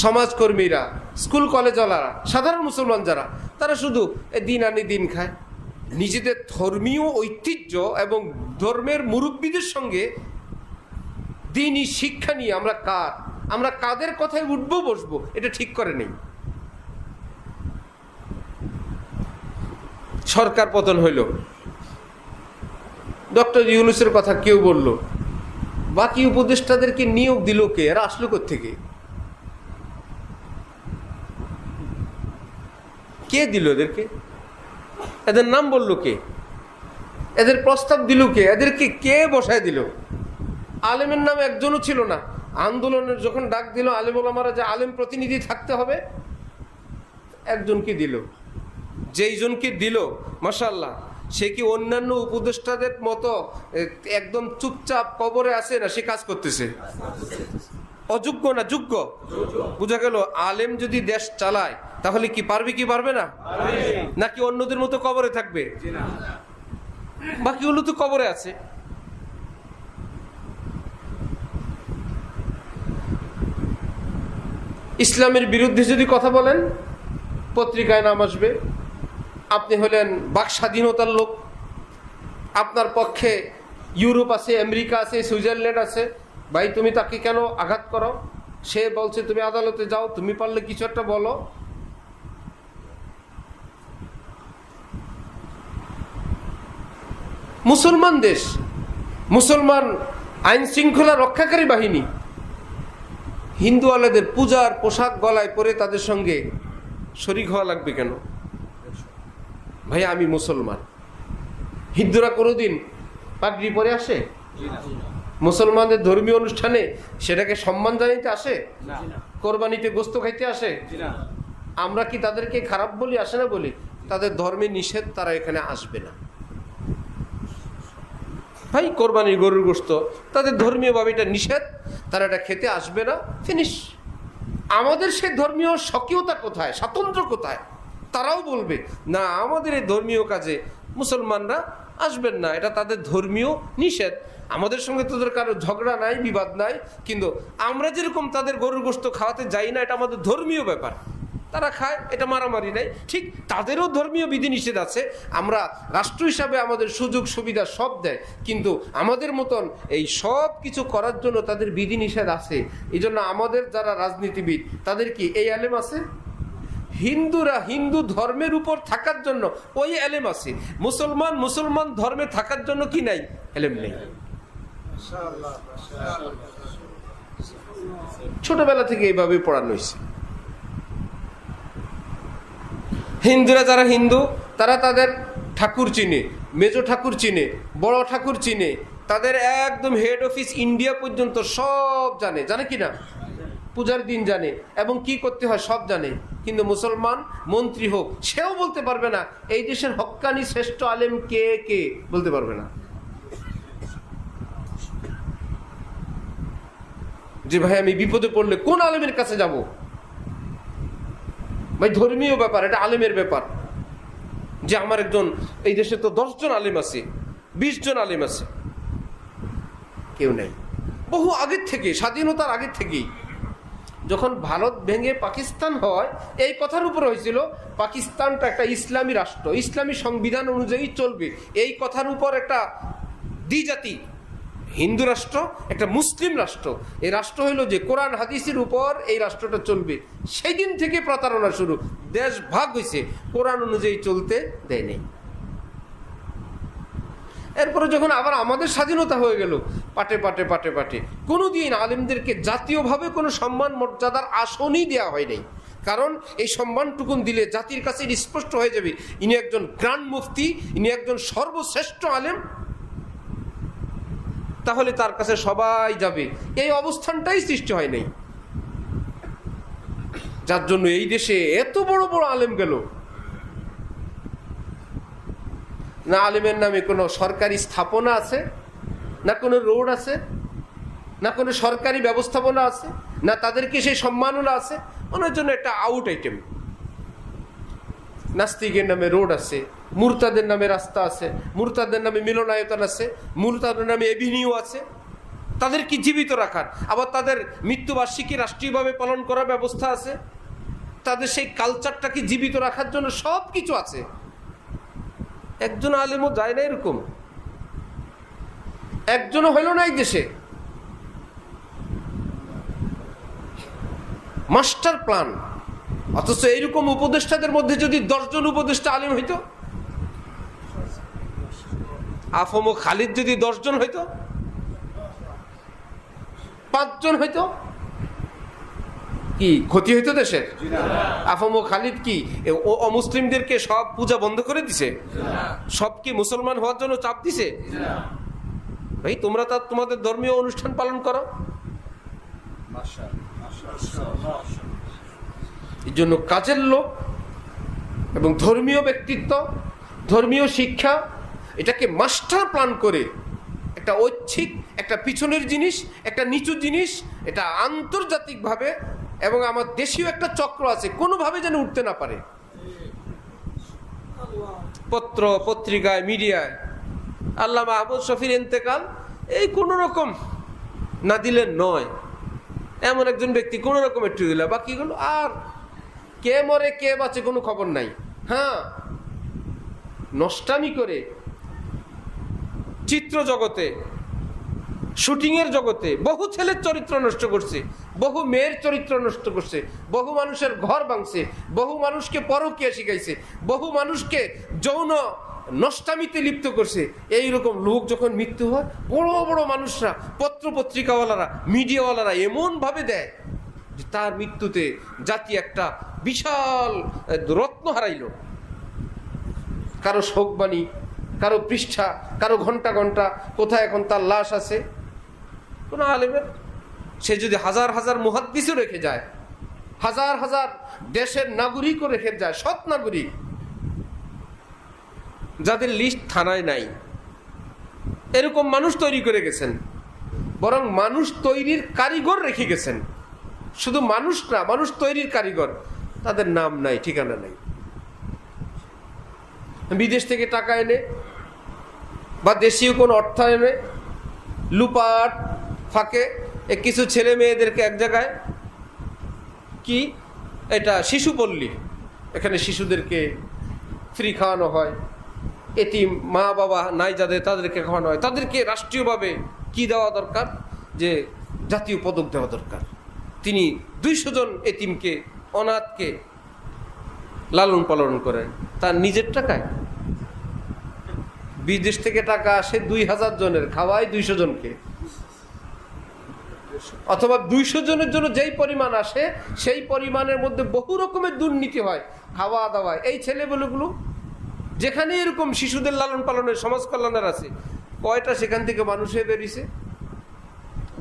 সমাজকর্মীরা, স্কুল কলেজওয়ালারা, সাধারণ মুসলমান যারা, তারা শুধু দিন আনি দিন খায়। নিজেদের ধর্মীয় ঐতিহ্য এবং ধর্মের মুরব্বীদের সঙ্গে দিনই শিক্ষা নিয়ে আমরা কাদের কথায় উঠবো বসবো এটা ঠিক করে নেই। সরকার পতন হইল, ডক্টর ইউনূসের কথা কেউ বলল, বাকি উপদেষ্টাদেরকে নিয়োগ দিল কে? এরা আসলো কোত্থেকে? কে দিল এদেরকে? এদের নাম বলল কে? এদের প্রস্তাব দিল কে? এদেরকে কে বসায় দিল? আলেমের নাম একজনও ছিল না। আন্দোলনের যখন ডাক দিল আলেম ওলামারা যে আলেম প্রতিনিধি থাকতে হবে, একজনকে দিল। যেই জনকে দিল মাশাআল্লাহ, সে কি অন্যান্য উপদেষ্টাদের মতো একদম চুপচাপ কবরে আছে না? সে কাজ করতেছে। অযোগ্য না যোগ্য? বুঝা গেল আলেম যদি দেশ চালায় তাহলে কি পারবে কি পারবে না? নাকি অন্যদের মতো কবরে থাকবে? বাকিগুলো তো কবরে আছে। ইসলামের বিরুদ্ধে যদি কথা বলেন পত্রিকায় নাম আসবে। আপনি হলেন বাক স্বাধীনতার লোক, আপনার পক্ষে ইউরোপ আছে, আমেরিকা আছে, সুইজারল্যান্ড আছে, ভাই তুমি তাকে কেন আঘাত করো? সে বলছে তুমি আদালতে যাও, তুমি পারলে কিছু একটা বলো। মুসলমান দেশ, মুসলমান আইন শৃঙ্খলা রক্ষাকারী বাহিনী, হিন্দুওয়ালাদের পূজার পোশাক গলায় পরে তাদের সঙ্গে শরীক হওয়া লাগবে কেন? ভাই আমি মুসলমান। হিন্দুরা কোনোদিন পাগড়ি পরে আসে? মুসলমানদের ধর্মীয় অনুষ্ঠানে সেটাকে সম্মান জানাইতে আসে? কোরবানিতে গোস্ত খাইতে আসে? আমরা কি তাদেরকে খারাপ বলি? আসে না বলি? তাদের ধর্মে নিষেধ, তারা এখানে আসবে না। ভাই কোরবানির গরুর গোস্ত তাদের ধর্মীয়ভাবে এটা নিষেধ, তারা এটা খেতে আসবে না, ফিনিশ। আমাদের সেই ধর্মীয় স্বকীয়তা কোথায়, স্বাতন্ত্র্য কোথায়? তারাও বলবে না আমাদের এই ধর্মীয় কাজে মুসলমানরা আসবেন না, এটা তাদের ধর্মীয় নিষেধ। আমাদের সঙ্গে তাদের কারো ঝগড়া নাই, বিবাদ নাই, কিন্তু আমরা যেরকম তাদের গরুর গোশত খাওয়াতে যাই না, এটা আমাদের ধর্মীয় ব্যাপার। তারা খায়, এটা মারামারি নাই। ঠিক তাদেরও ধর্মীয় বিধিনিষেধ আছে। আমরা রাষ্ট্র হিসাবে আমাদের সুযোগ সুবিধা সব দেয়, কিন্তু আমাদের মতন এই সব কিছু করার জন্য তাদের বিধিনিষেধ আছে। এই জন্য আমাদের যারা রাজনীতিবিদ, তাদের কি এই আলেম আছে? হিন্দুরা হিন্দু ধর্মের উপর থাকার জন্য ওই এলেম আছে। মুসলমান ধর্মে থাকার জন্য কি নাই? এলেম নেই। ছোটবেলা থেকে এইভাবে পড়ানো হয়েছে। হিন্দুরা যারা হিন্দু, তারা তাদের ঠাকুর চিনে, মেজো ঠাকুর চিনে, বড় ঠাকুর চিনে, তাদের একদম হেড অফিস ইন্ডিয়া পর্যন্ত সব জানে। জানে কি না? পূজার দিন জানে এবং কি করতে হয় সব জানে। কিন্তু মুসলমান মন্ত্রী হোক, সেও বলতে পারবে না এই দেশের হক্কানি শ্রেষ্ঠ আলেম কে কে, বলতে পারবে না। যে ভাই আমি বিপদে পড়লে কোন আলেমের কাছে যাব? ভাই ধর্মীয় ব্যাপার, এটা আলেমের ব্যাপার। যে আমার একজন, এই দেশে তো 10 জন আলেম আছে, 20 জন আলেম আছে, কেউ নেই। বহু আগের থেকে, স্বাধীনতার আগের থেকেই, যখন ভারত ভেঙে পাকিস্তান হয়, এই কথার উপর হয়েছিল পাকিস্তানটা একটা ইসলামী রাষ্ট্র, ইসলামী সংবিধান অনুযায়ী চলবে। এই কথার উপর একটা দ্বিজাতি হিন্দু রাষ্ট্র, একটা মুসলিম রাষ্ট্র। এই রাষ্ট্র হইল যে কোরআন হাদিসের উপর এই রাষ্ট্রটা চলবে। সেই দিন থেকে প্রতারণা শুরু। দেশ ভাগ হয়েছে, কোরআন অনুযায়ী চলতে দেয় নেই। এরপরে যখন আবার আমাদের স্বাধীনতা হয়ে গেল, পাটে পাটে পাটে পাটে কোনোদিন আলেমদেরকে জাতীয়ভাবে কোনো সম্মান মর্যাদার আসনই দেওয়া হয় নাই। কারণ এই সম্মানটুকুন দিলে জাতির কাছে স্পষ্ট হয়ে যাবে ইনি একজন গ্র্যান্ড মুফতি, ইনি একজন সর্বশ্রেষ্ঠ আলেম, তাহলে তার কাছে সবাই যাবে। এই অবস্থানটাই সৃষ্টি হয় নাই, যার জন্য এই দেশে এত বড় বড় আলেম গেল। না আলেমের নামে কোনো সরকারি স্থাপনা আছে, না কোনো রোড আছে, না কোনো সরকারি ব্যবস্থাপনা আছে, না তাদেরকে সেই সম্মাননা আছে। ওনার জন্য একটা আউট আইটেম। নাস্তিকের নামে রোড আছে, মুরতাদের নামে রাস্তা আছে, মুরতাদের নামে মিলনায়তন আছে, মুরতাদের নামে এভিনিউ আছে, তাদের কি জীবিত রাখার। আবার তাদের মৃত্যুবার্ষিকী রাষ্ট্রীয়ভাবে পালন করার ব্যবস্থা আছে, তাদের সেই কালচারটাকে জীবিত রাখার জন্য সব কিছু আছে। একজন আলেমও যায় না এরকম, একজনও হইল না এই দেশে। Master plan. অথচ এইরকম উপদেষ্টাদের মধ্যে যদি 10 জন উপদেষ্টা আলেম হইতো, আফম ও খালিদ যদি 10 জন হইতো, 5 জন হইতো, কি ক্ষতি হইতো দেশের? আফম ও খালিদ কি অমুসলিমদেরকে সব পূজা বন্ধ করে দিছে? সব কি মুসলমান হওয়ার জন্য চাপ দিছে? ভাই তোমরা তা তোমাদের ধর্মীয় অনুষ্ঠান পালন করো। এই জন্য কাজের লোক এবং ধর্মীয় ব্যক্তিত্ব, ধর্মীয় শিক্ষা, এটাকে মাস্টার প্ল্যান করে একটা ঐচ্ছিক, একটা পিছনের জিনিস, একটা নিচু জিনিস, এটা আন্তর্জাতিকভাবে এবং আমার দেশীয় একটা চক্র আছে, কোনোভাবে যেন উঠতে না পারে। পত্র পত্রিকায়, মিডিয়ায় আল্লামা আহমদ শফির ইন্তেকাল, এই কোনো রকম না দিলে নয়। এমন একজন ব্যক্তি কোনো রকম একটু দিল, বাকিগুলো আর কে মরে কে বাঁচে কোনো খবর নাই। হ্যাঁ, নষ্টামি করে চিত্র জগতে, শুটিংয়ের জগতে বহু ছেলের চরিত্র নষ্ট করছে, বহু মেয়ের চরিত্র নষ্ট করছে, বহু মানুষের ঘর ভাঙছে, বহু মানুষকে পরকীয়া শিখাইছে, বহু মানুষকে যৌন নষ্টামিতে লিপ্ত করছে। এইরকম লোক যখন মৃত্যু হয়, বড় বড় মানুষরা, পত্র পত্রিকাওয়ালারা, মিডিয়াওয়ালারা এমন ভাবে দেয় যে তার মৃত্যুতে জাতি একটা বিশাল রত্ন হারাইল। কারো শোকবাণী, কারো পৃষ্ঠা, কারো ঘন্টা ঘন্টা, কোথায় এখন তার লাশ আছে। কোন আলেমের, সে যদি হাজার হাজার মুহাদ্দিসও রেখে যায়, হাজার হাজার দেশের নাগরিকও রেখে যায়, সৎ নাগরিক, যাদের লিস্ট থানায় নাই, এরকম মানুষ তৈরি করে গেছেন। বরং মানুষ তৈরির কারিগর রেখে গেছেন। শুধু মানুষ না, মানুষ তৈরির কারিগর, তাদের নাম নাই, ঠিকানা নাই। বিদেশ থেকে টাকা এনে বা দেশীয় কোনো অর্থায়নে লুপাট ফাঁকে কিছু ছেলে মেয়েদেরকে এক জায়গায় কি এটা শিশুপল্লী, এখানে শিশুদেরকে ফ্রি খাওয়ানো হয়, এতিম মা বাবা নাই যাদের তাদেরকে খাওয়ানো হয়। তাদেরকে রাষ্ট্রীয়ভাবে কি দেওয়া দরকার, যে জাতীয় পদক দেওয়া দরকার। তিনি 200 জন এতিমকে অনাথকে লালন পালন করেন তার নিজের টাকায়। বিদেশ থেকে টাকা আসে 2000 জনের, খাওয়ায় 200 জনকে। অথবা 200 জনের জন্য যেই পরিমাণ আসে সেই পরিমাণের মধ্যে বহু রকমের দুর্নীতি হয় খাওয়া দাওয়ায়। এই ছেলেগুলো যেখানে এরকম শিশুদের লালন পালনের সমাজ কল্যাণের আছে, কয়টা সেখান থেকে মানুষ হয়ে বেরিয়েছে?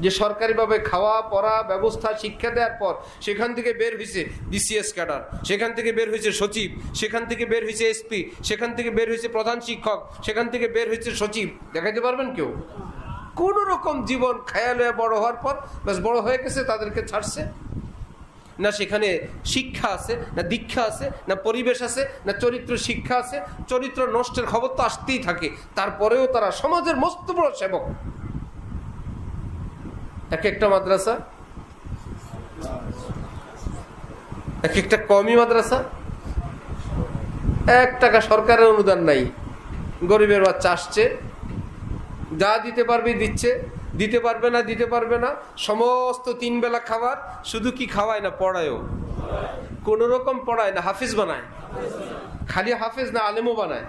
যে সরকারিভাবে খাওয়া পড়া ব্যবস্থা শিক্ষা দেওয়ার পর সেখান থেকে বের হয়েছে বিসিএস ক্যাডার, সেখান থেকে বের হয়েছে সচিব, সেখান থেকে বের হয়েছে এসপি, সেখান থেকে বের হয়েছে প্রধান শিক্ষক, সেখান থেকে বের হয়েছে সচিব। দেখাইতে পারবেন কেউ? কোন রকম জীবন খেয়ালে বড় হওয়ার পর বেশ বড় হয়ে গেছে, তাদেরকে ছাড়ছে না। সেখানে শিক্ষা আছে না, দীক্ষা আছে না, পরিবেশ আছে না, চরিত্র শিক্ষা আছে। চরিত্র নষ্টের খবর তো আসতেই থাকে, তারপরেও তারা সমাজের মস্ত বড় সেবক। এক একটা মাদ্রাসা, এক একটা কওমি মাদ্রাসা, 1 টাকা সরকারের অনুদান নাই। গরিবের বাচ্চা আসছে, যা দিতে পারবে দিচ্ছে, দিতে পারবে না দিতে পারবে না। সমস্ত 3 বেলা খাবার, শুধু কি খাওয়ায় না, পড়ায়ও। কোন রকম পড়ায় না, হাফিজ বানায়। খালি হাফিজ না, আলেমও বানায়।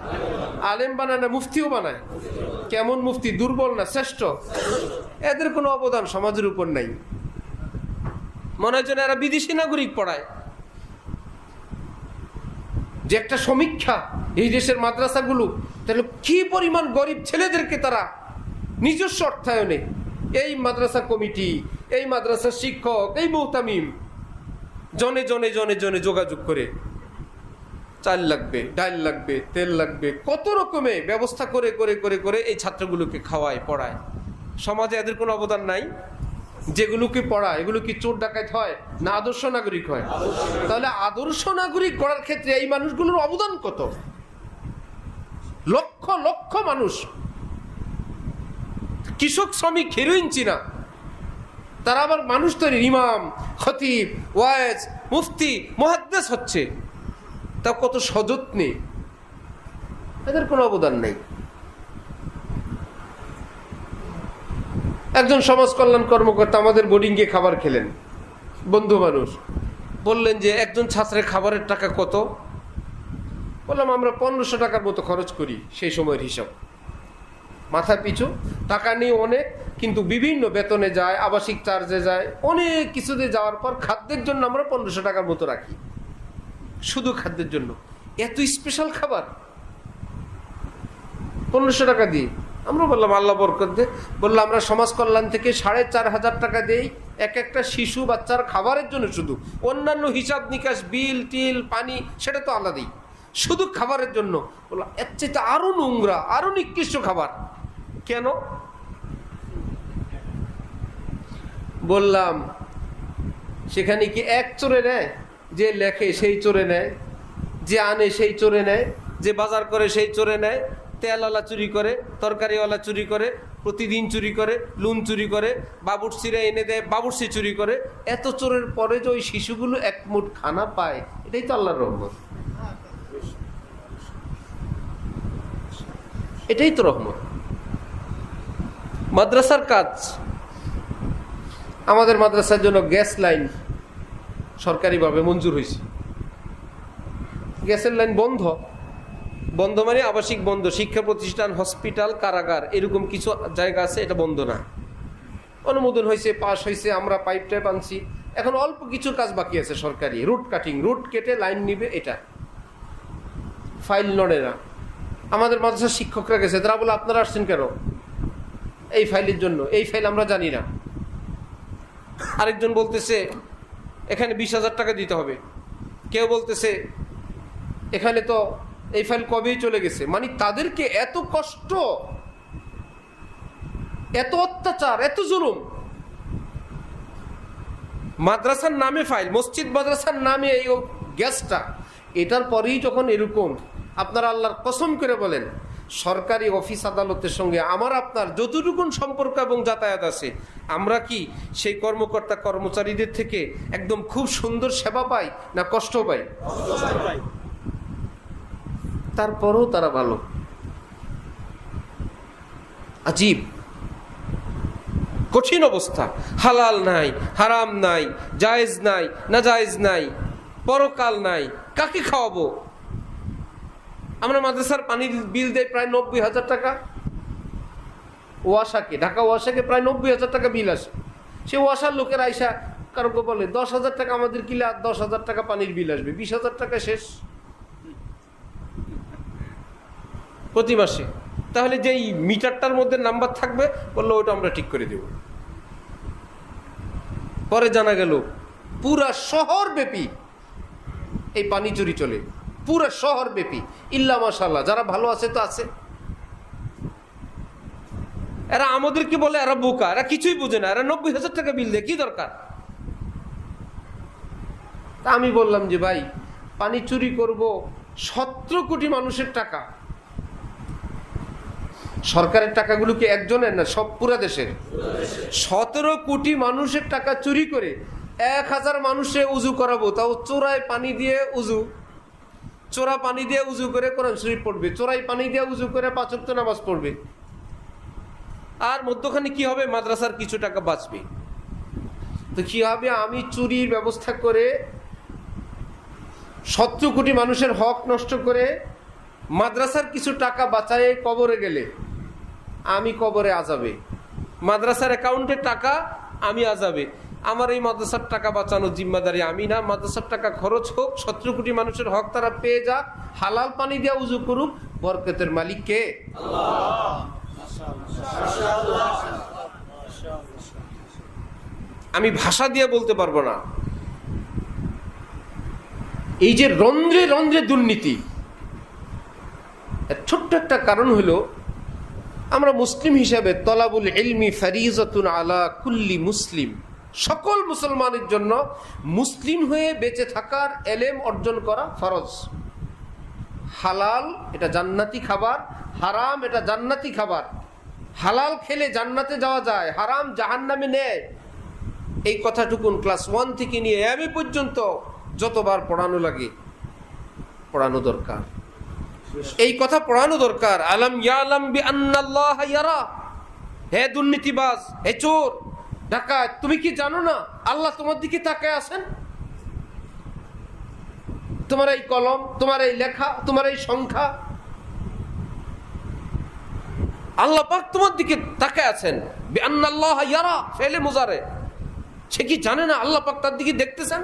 আলেম বানায় না, মুফতিও বানায়। কেমন মুফতি? দুর্বল না শ্রেষ্ঠ? এদের কোনো অবদান সমাজের উপর নাই। মনে হয় যেন এরা বিদেশি নাগরিক পড়ায়। যে একটা সমীক্ষা এই দেশের মাদ্রাসাগুলো, তাহলে কি পরিমাণ গরিব ছেলেদেরকে তারা নিজস্ব অর্থায়নে, এই মাদ্রাসা কমিটি, এই মাদ্রাসার শিক্ষক, এই মুহতামিম জনে জনে জনে জনে যোগাযোগ করে চাল লাগবে, ডাল লাগবে, তেল লাগবে, কত রকমে ব্যবস্থা করে করে করে করে এই ছাত্রগুলোকে খাওয়ায় পড়ায়। সমাজে এদের কোনো অবদান নাই? যেগুলোকে পড়ায় এগুলো কি চোর ডাকাত হয় না আদর্শ নাগরিক হয়? তাহলে আদর্শ নাগরিক করার ক্ষেত্রে এই মানুষগুলোর অবদান কত? লক্ষ লক্ষ মানুষ, কৃষক শ্রমিক হেরোইন চিনা, তারা আবার মানুষ তৈরি, ইমাম খতিব ওয়াইজ মুফতি মুহাদ্দিস হচ্ছে, তা কত সযত্নে। এদের কোনো অবদান নেই। একজন সমাজ কল্যাণ কর্মকর্তা আমাদের বোর্ডিংয়ে খাবার খেলেন, বন্ধু মানুষ, বললেন যে একজন ছাত্রের খাবারের টাকা কত? বললাম আমরা 1500 টাকার মতো খরচ করি, সেই সময়ের হিসাব। মাথা পিছু টাকা নেই অনেক, কিন্তু বিভিন্ন বেতনে যায়, আবাসিক চার্জে যায়, অনেক কিছুতে যাওয়ার পর খাদ্যের জন্য আমরা 1500 টাকার মতো রাখি, শুধু খাদ্যের জন্য। এত স্পেশাল খাবার 1500 টাকা দিই। আমরা বললাম আল্লাহ বরকত দে। বললাম আমরা সমাজ কল্যাণ থেকে 4500 টাকা দেই এক একটা শিশু বাচ্চার খাবারের জন্য, শুধু অন্যান্য হিসাব নিকাশ বিল টিল পানি সেটা তো আলাদাই, শুধু খাবারের জন্য। বললাম এর চাইতে আরো নোংরা আরো নিকৃষ্ট খাবার কেন? বললাম সেখানে কি এক চোরে নেয়? যে লেখে সেই চোরে নেয়, যে আনে সেই চোরে নেয়, যে বাজার করে সেই চোরে নেয়, তেলওয়ালা চুরি করে, তরকারিওয়ালা চুরি করে, প্রতিদিন চুরি করে, লুন চুরি করে, বাবুর্চিরা এনে দেয়, বাবুর্চি চুরি করে। এত চোরের পরে যে ওই শিশুগুলো এক মুঠ খানা পায়, এটাই তো আল্লাহর রহমত, এটাই তো রহমত। মাদ্রাসার কাজ, আমাদের মাদ্রাসার জন্য গ্যাস লাইন সরকারিভাবে মঞ্জুর হয়েছে। গ্যাসের লাইন বন্ধ, বন্ধ মানে আবাসিক বন্ধ, শিক্ষা প্রতিষ্ঠান, হসপিটাল, কারাগার এরকম কিছু জায়গা আছে, এটা বন্ধ না। অনুমোদন হয়েছে, পাস হয়েছে, আমরা পাইপ টাইপ আনছি। এখন অল্প কিছু কাজ বাকি আছে সরকারি, রুট কাটিং, রুট কেটে লাইন নিবে, এটা ফাইল নড়ে না। আমাদের মাদ্রাসার শিক্ষকরা গেছে, তারা বলে আপনারা আসছেন কেন? এই ফাইলের জন্য। এই ফাইল আমরা জানি না। আরেকজন বলতেছে এখানে 20,000 টাকা দিতে হবে, কেউ বলতেছে এখানে তো এই ফাইল কবেই চলে গেছে। মানে তাদেরকে এত কষ্ট, এত অত্যাচার, এত জুলুম। মাদ্রাসার নামে ফাইল, মসজিদ মাদ্রাসার নামে এই গ্যাসটা, এটার পরেই যখন এরকম, আপনারা আল্লাহর কসম করে বলেন সরকারি অফিস আদালতের সঙ্গে আমার আপনার যতটুকুন সম্পর্ক এবং যাতায়াত আছে, আমরা কি সেই কর্মকর্তা কর্মচারীদের থেকে একদম খুব সুন্দর সেবা পাই না কষ্ট পাই? তারপরেও তারা ভালো। আজীব কঠিন অবস্থা। হালাল নাই, হারাম নাই, জায়েজ নাই, না জায়েজ নাই, পরকাল নাই, কাকে খাওয়াবো? আমরা মাদ্রাসার পানির বিল দেয় প্রায় 90,000 টাকা। ওয়াসাকে, ঢাকা ওয়াসাকে প্রায় 90,000 টাকা বিল আসে। সে ওয়াসার লোকের আইসা কারোকে বলে 10,000 টাকা আমাদের কিলে, আর 10,000 টাকা পানির বিল আসবে, 20,000 টাকা শেষ প্রতি মাসে। তাহলে যেই মিটারটার মধ্যে নাম্বার থাকবে, বললো ওটা আমরা ঠিক করে দেব। পরে জানা গেল পুরা শহর ব্যাপী এই পানি চুরি চলে, পুরা শহর ব্যাপী। ইল্লা মাশাআল্লাহ যারা ভালো আছে তো আছে। এরা আমাদেরকে বলে এরা বোকা, এরা কিছুই বুঝে না, এরা 90,000 টাকা বিল দেয়, কি দরকার? তা আমি বললাম যে ভাই, পানি চুরি করব 17 কোটি মানুষের টাকা। সরকারের টাকাগুলো কি একজনের না, সব পুরা দেশের? 17 কোটি মানুষের টাকা চুরি করে 1000 মানুষে উজু করাবো, তাও চোরাই পানি দিয়ে উজু, চোরা পানি দিয়ে উজু করে কোরআন শরীফ পড়বে, চোরাই পানি দিয়ে উজু করে 5 ওয়াক্ত নামাজ পড়বে। আর মধ্যখানে কি হবে? মাদ্রাসার কিছু টাকা বাঁচবে। তো কি হবে? আমি চুরির ব্যবস্থা করে 17 কোটি মানুষের হক নষ্ট করে মাদ্রাসার কিছু টাকা বাঁচায় কবরে গেলে আমি কবরে আযাবে, মাদ্রাসার অ্যাকাউন্টে টাকা আমি আযাবে। আমার এই মাদ্রাসার টাকা বাঁচানোর জিম্মাদারি আমি না। মাদ্রাসার টাকা খরচ হোক, 17 কোটি মানুষের হক তারা পেয়ে যাক, হালাল পানি দিয়ে উজু করুক, বরকতের মালিক কে? আল্লাহ। আমি ভাষা দিয়ে বলতে পারবো না। এই যে রন্ধ্রে রন্ধ্রে দুর্নীতি, ছোট্ট একটা কারণ হলো আমরা মুসলিম হিসাবে তলাবুল ইলমি ফারিজাতুন আলা কুল্লি মুসলিম, সকল মুসলমানের জন্য মুসলিম হয়ে বেঁচে থাকার এলেম অর্জন করা ফরজ। হালাল এটা জান্নাতি খাবার, হারাম এটা জান্নাতি খাবার। হালাল খেলে জান্নাতে যাওয়া যায়, হারাম জাহান্নামে নেয়। এই কথাটুকুন ক্লাস 1 থেকে নিয়ে এমএ পর্যন্ত যতবার পড়ানো লাগে পড়ানো দরকার। এই কথা পড়ানো দরকার। আলাম ইয়ালাম বিআন্নাল্লাহ ইয়ারা। হে দুর্নীতিবাজ, হে চোর, ডাকাত, তুমি কি জানো না আল্লাহ তোমার দিকে তাকায় আছেন? তোমার এই কলম, তোমার এই লেখা, তোমার এই সংখ্যা, আল্লাহ পাক তোমার দিকে তাকায় আছেন। বিআন্নাল্লাহ ইয়ারা ফেলে মুজারে। সে কি জানে না আল্লাহ পাক তার দিকে দেখতেছেন,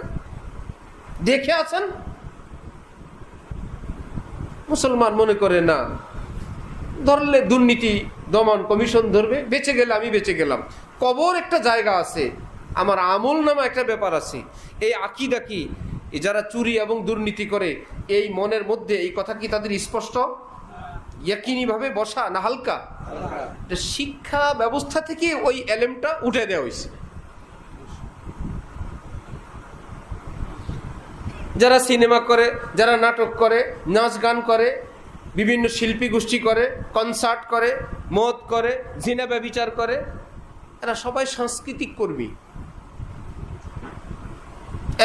দেখে আছেন? মুসলমান মনে করে না, ধরলে দুর্নীতি দমন কমিশন ধরবে, বেঁচে গেলে আমি বেঁচে গেলাম। কবর একটা জায়গা আছে, আমার আমল নামা একটা ব্যাপার আছে। এই আকীদা কি যারা চুরি এবং দুর্নীতি করে, এই মনের মধ্যে এই কথা কি তাদের স্পষ্ট ইয়াকিনী ভাবে বসা না হালকা? শিক্ষা ব্যবস্থা থেকে ওই এলেমটা উঠে দেওয়া হয়েছে। যারা সিনেমা করে, যারা নাটক করে, নাচ গান করে, বিভিন্ন শিল্পী গোষ্ঠী করে, কনসার্ট করে, মদ করে, জিনা ব্যভিচার করে, এরা সবাই সাংস্কৃতিক কর্মী।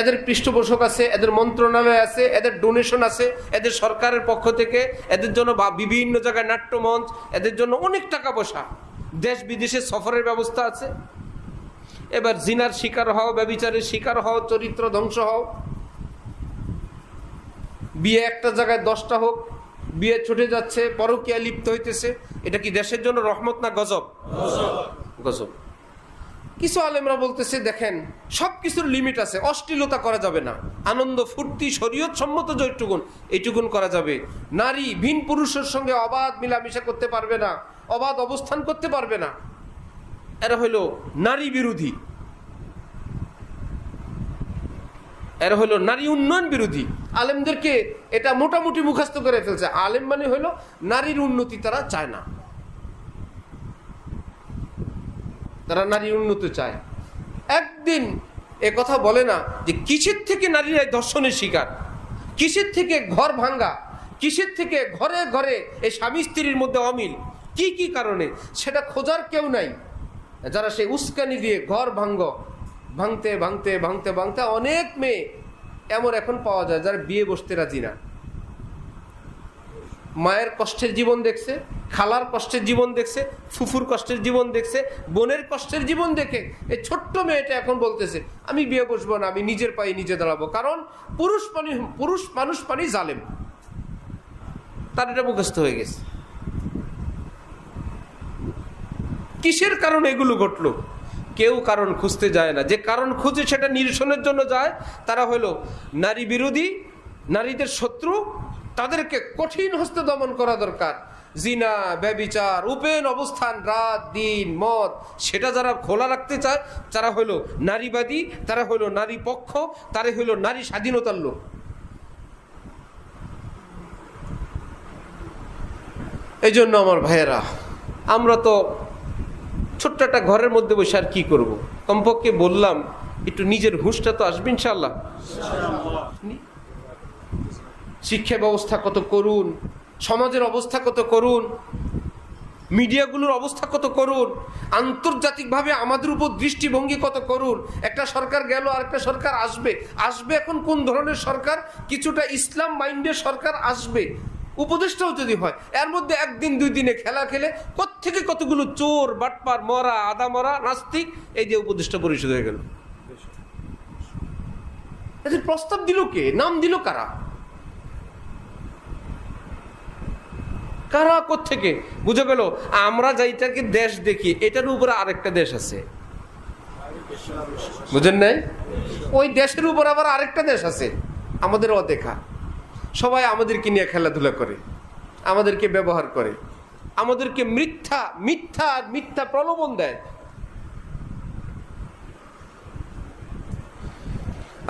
এদের পৃষ্ঠপোষক আছে, এদের মন্ত্রণালয় আছে, এদের ডোনেশন আছে, এদের সরকারের পক্ষ থেকে এদের জন্য বিভিন্ন জায়গায় নাট্যমঞ্চ, এদের জন্য অনেক টাকা পয়সা, দেশ বিদেশে সফরের ব্যবস্থা আছে। এবার জিনার শিকার হও, ব্যভিচারের শিকার হও, চরিত্র ধ্বংস হও। বিয়ে একটা জায়গায় 10টা হোক, বিয়ে ছুটে যাচ্ছে, পরকীয়া লিপ্ত হইতেছে। এটা কি দেশের জন্য রহমত না গজব? গজব। কিছু আলেমরা বলতেছে দেখেন সবকিছুর লিমিট আছে, অশ্লীলতা করা যাবে না, আনন্দ ফুর্তি শরীয়ত সম্মত যেটুকুন এইটুকুন করা যাবে। নারী ভিন পুরুষের সঙ্গে অবাধ মিলামিশা করতে পারবে না, অবাধ অবস্থান করতে পারবে না। এরা হইল নারী বিরোধী, এরা হইল নারী উন্নয়ন বিরোধী। আলেমদেরকে এটা মোটামুটি মুখস্থ করে ফেলছে। আলেম মানে হইল নারীর উন্নতি তারা চায় না, তারা নারীর উন্নতি চায়। একদিন এ কথা বলে না যে কিসের থেকে নারীরা ধর্ষণের শিকার, কিসের থেকে ঘর ভাঙ্গা, কিসের থেকে ঘরে ঘরে এই স্বামী স্ত্রীর মধ্যে অমিল, কি কি কারণে সেটা খোঁজার কেউ নাই। যারা সেই উস্কানি দিয়ে ঘর ভাঙতে ভাঙতে ভাঙতে ভাঙতে অনেক মেয়ে এমন এখন পাওয়া যায় যারা বিয়ে বসতে রাজি না। মায়ের কষ্টের জীবন দেখছে, খালার কষ্টের জীবন দেখছে, ফুফুর কষ্টের জীবন দেখছে, বোনের কষ্টের জীবন দেখে এই ছোট্ট মেয়েটা এখন বলতেছে আমি বিয়ে বসবো না, আমি নিজের পায়ে নিজে দাঁড়াবো। কারণ পুরুষ মানুষ পানি জালেম, তার এটা মুখস্থ হয়ে গেছে। কিসের কারণে এগুলো ঘটলো? কেউ কারণ খুঁজতে যায় না। যে কারণ খুঁজে সেটা নিরসনের জন্য যায়, তারা হলো নারী বিরোধী, নারীদের শত্রু। তাদেরকে কঠিন হস্তে দমন করা দরকার। জিনা, ব্যভিচার, উপেন অবস্থান, রাত দিন মদ, সেটা যারা খোলা রাখতে চায় তারা হলো নারীবাদী, তারা হলো নারী পক্ষ, তারা হলো নারী স্বাধীনতার লোক। এই জন্য আমার ভাইয়েরা, আমরা তো ছোট্ট একটা ঘরের মধ্যে বসে আর কি করব? কমপক্ষে বললাম একটু নিজের হুঁশটা তো আসবে ইনশাআল্লাহ। শিক্ষা ব্যবস্থা কত করুন, সমাজের অবস্থা কত করুন, মিডিয়াগুলোর অবস্থা কত করুন, আন্তর্জাতিকভাবে আমাদের উপর দৃষ্টিভঙ্গি কত করুন। একটা সরকার গেল, আরেকটা সরকার আসবে। এখন কোন ধরনের সরকার? কিছুটা ইসলাম মাইন্ডের সরকার আসবে, উপদেষ্টাও যদি হয়। এর মধ্যে একদিন দুই দিনে খেলা খেলে কোত্থেকে কতগুলো চোর, বাটপার, মরা, আদা মরা, নাস্তিক, এই যে উপদেষ্টা পরিষদ হয়ে গেল। এদের প্রস্তাব দিল কে? নাম দিল কারা? কারা কোত্থেকে? বুঝে গেল আমরা যাইটাকে দেশ দেখি, এটার উপরে আরেকটা দেশ আছে, বুঝেন নাই? ওই দেশের উপর আবার আরেকটা দেশ আছে আমাদের অদেখা। সবাই আমাদেরকে নিয়ে খেলাধুলা করে, আমাদেরকে ব্যবহার করে, আমাদেরকে মিথ্যা মিথ্যা মিথ্যা প্রলোভন দেয়।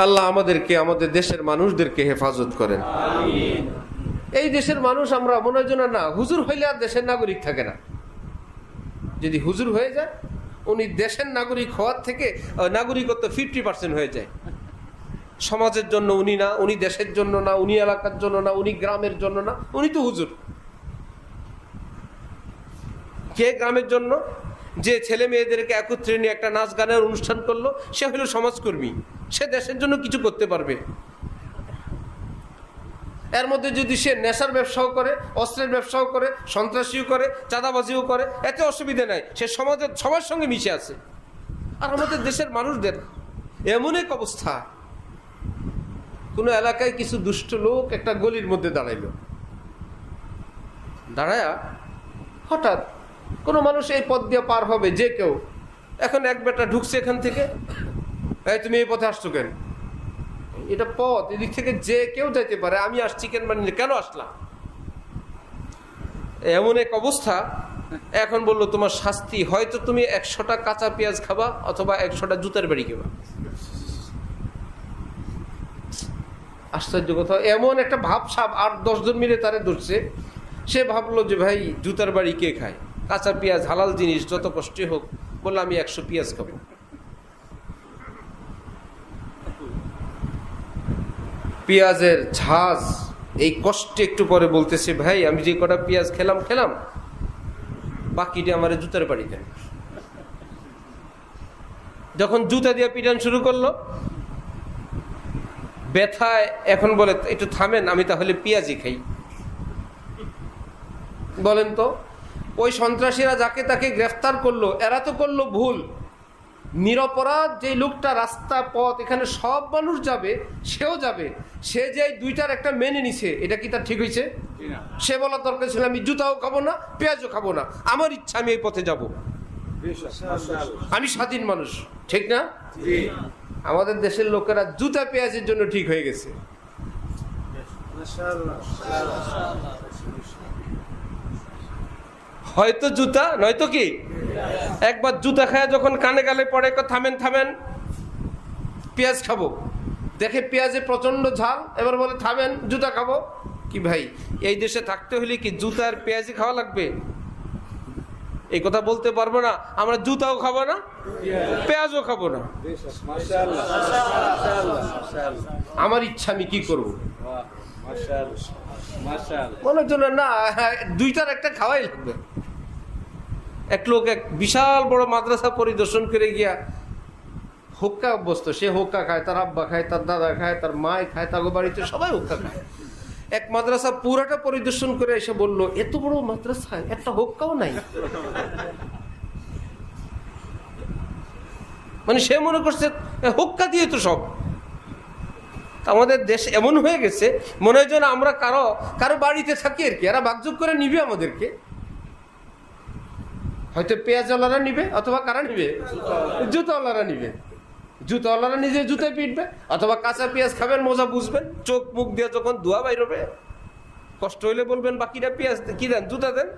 আল্লাহ আমাদেরকে, আমাদের দেশের মানুষদেরকে হেফাজত করেন। এই দেশের মানুষ আমরা মনে হয় না, হুজুর হইলে আর দেশের নাগরিক থাকে না। যদি হুজুর হয়ে যায়, উনি দেশের নাগরিক হওয়ার থেকে নাগরিকত্ব 50% হয়ে যায়। সমাজের জন্য উনি না, উনি দেশের জন্য না, উনি এলাকার জন্য না, উনি গ্রামের জন্য না, উনি তো হুজুর। কে গ্রামের জন্য? যে ছেলে মেয়েদেরকে একত্রে নিয়ে একটা নাচ গানের অনুষ্ঠান করলো, সে হলো সমাজকর্মী, সে দেশের জন্য কিছু করতে পারবে। এর মধ্যে যদি সে নেশার ব্যবসাও করে, অস্ত্রের ব্যবসাও করে, সন্ত্রাসীও করে, চাঁদাবাজিও করে, এতে অসুবিধা নাই, সে সমাজের সবার সঙ্গে মিশে আছে। আর আমাদের দেশের মানুষদের এমন এক অবস্থা, কোনো এলাকায় কিছু দুষ্ট লোক একটা গলির মধ্যে দাঁড়ায়া হঠাৎ কোনো মানুষ এই পথ দিয়ে পার হবে, যে কেউ, এখন এক বেটা ঢুকছে এখান থেকে, এই তুমি এই পথে আসছো কেন? এটা পথ, এদিক থেকে যে কেউ যাইতে পারে, আমি আসছি কেন আসলাম? এমন এক অবস্থা। এখন বললো তোমার শাস্তি, হয়তো তুমি 100টা কাঁচা পেঁয়াজ খাবা অথবা 100টা জুতার বাড়ি খাবা। আশ্চর্য কথা, এমন একটা ভাবসাব 8-10 জন মিলে তারে ধরছে। সে ভাবলো যে ভাই জুতার বাড়ি কে খায়, কাঁচা পেঁয়াজ হালাল জিনিস, যত কষ্টে হোক। বললো আমি 100 পেঁয়াজ খাবো। পেঁয়াজের ঝাঁজ এই কষ্টে একটু পরে বলতেছে, ভাই আমি যে কটা পেঁয়াজ খেলাম, বাকিটা আমার জুতার বাড়ি দেন। যখন জুতা দিয়ে পিটান শুরু করলো, ব্যথায় এখন বলে একটু থামেন, আমি তাহলে পেঁয়াজই খাই। বলেন তো, ওই সন্ত্রাসীরা যাকে তাকে গ্রেফতার করলো, এরা তো করলো ভুল। নিরপরাধ যে লোকটা, রাস্তা পথ, এখানে সব মানুষ যাবে, সেও যাবে, সে যে 2টার একটা মেনে নিছে, এটা কি তার ঠিক হয়েছে? সে বলার দরকার ছিল আমি জুতাও খাবো না, পেঁয়াজও খাবো না, আমার ইচ্ছা আমি এই পথে যাব, আমি স্বাধীন মানুষ, ঠিক না? আমাদের দেশের লোকেরা জুতা পেঁয়াজের জন্য ঠিক হয়ে গেছে। হয়তো জুতা, নয়তো কি একবার জুতা খায় যখন কানে গালে পড়ে, থামেন পেঁয়াজ খাবো, দেখে পেঁয়াজে প্রচন্ড ঝাল, এবার বলে থামেন জুতা খাবো। কি ভাই, এই দেশে থাকতে হলে কি জুতার পেঁয়াজই খাওয়া লাগবে? এই কথা বলতে পারবো না, আমরা জুতাও খাবো না, পেঁয়াজও খাবো না, আমার ইচ্ছা আমি কি করবো? মনের জন্য না, দুইটার একটা খাওয়াই লাগবে। এক লোক এক বিশাল বড় মাদ্রাসা পরিদর্শন করে গিয়া হুক্কা অভ্যস্ত, সে হুক্কা খায়, তার আব্বা খায়, তার দাদা খায়, তার মায় খায়, তার বাড়িতে সবাই হুক্কা খায়। এক মাদ্রাসা পুরাটা পরিদর্শন করে এসে বলল, এত বড় মাদ্রাসায় একটা হুক্কাও নাই। মানে সে মনে করছে হুক্কা দিয়ে তো সব। আমাদের দেশ এমন হয়ে গেছে, মনে হয় যেন আমরা কারো বাড়িতে থাকি আর কি, এরা ভাগযোগ করে নিবে আমাদেরকে। হয়তো পেঁয়াজওয়ালারা নিবে, অথবা কারা নিবে, জুতাওয়ালারা নিবে। জুতাওয়ালারা নিজে জুতায় পিটবে, অথবা কাঁচা পেঁয়াজ খাবেন, মজা বুঝবেন, চোখ মুখ দিয়ে যখন ধোয়া বাইর হবে কষ্ট হইলে বলবেন বাকিরা পেঁয়াজ কি দেন, জুতা দেন।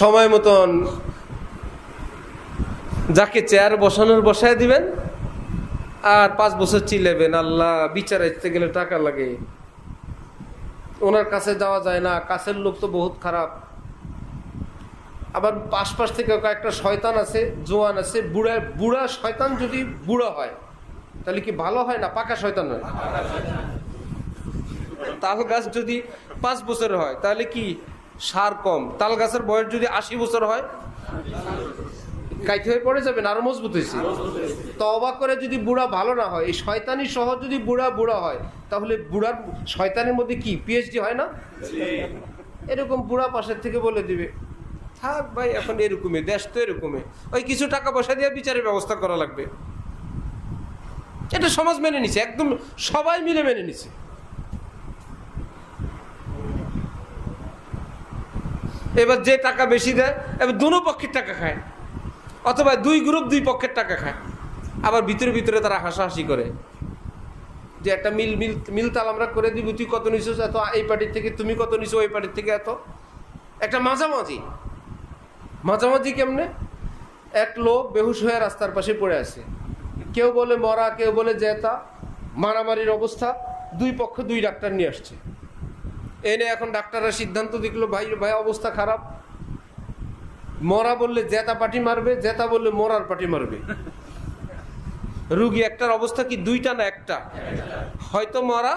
সময় মতন যাকে চেয়ার বসানোর বসায় দিবেন, আর 5 বছর চিলেবেন, আল্লাহ বিচারাইতে গেলে টাকা লাগে, ওনার কাছে যাওয়া যায় না, কাছের লোক তো বহুত খারাপ। আবার আশপাশ থেকে কয়েকটা শয়তান আছে, জোয়ান আছে, বুড়া শয়তান যদি বুড়া হয় তাহলে কি ভালো হয় না পাকা শয়তান হয়? তাল গাছ যদি 5 বছর হয় তাহলে কি সার কম? তাল গাছের বয়স যদি 80 বছর হয় কাইতে হয়ে পড়ে যাবেন, আরো মজবুত হয়েছে। তওবা করে যদি বুড়া ভালো না হয়, এই শয়তানি সহ যদি বুড়া হয়, তাহলে বুড়ার শয়তানের মধ্যে কি পিএইচডি হয় না? এরকম বুড়া পাশের থেকে বলে দিবে, থাক ভাই এখন এরকমই, দেশ তো এরকমই, ওই কিছু টাকা পয়সা দিয়ে বিচারের ব্যবস্থা করা লাগবে। এটা সমাজ মেনে নিছে, একদম সবাই মিলে মেনে নিছে। এবার যে টাকা বেশি দেয়, এবার দুনো পক্ষের টাকা খায়, অথবা 2 গ্রুপ 2 পক্ষের টাকা খায়। আবার ভিতরে ভিতরে তারা হাসাহাসি করে যে একটা মিলতাল আমরা করে দিব, তুই কত নিছিস এত, এই পার্টির থেকে তুমি কত নিছো, ওই পার্টির থেকে এত। একটা মাঝামাঝি কেমনে? এক লোক বেহুশ হয়ে রাস্তার পাশে পড়ে আছে, কেউ বলে মরা, কেউ বলে জেতা, মারামারির অবস্থা। 2 পক্ষ 2 ডাক্তার নিয়ে আসছে, এনে এখন ডাক্তাররা সিদ্ধান্ত দেখলো ভাই অবস্থা খারাপ। মরা বললে জেতা পার্টি মারবে, জেতা বললে মরার পার্টি মারবে। রুগী একটার অবস্থা কি 2টা না 1টা? হয়তো মরা।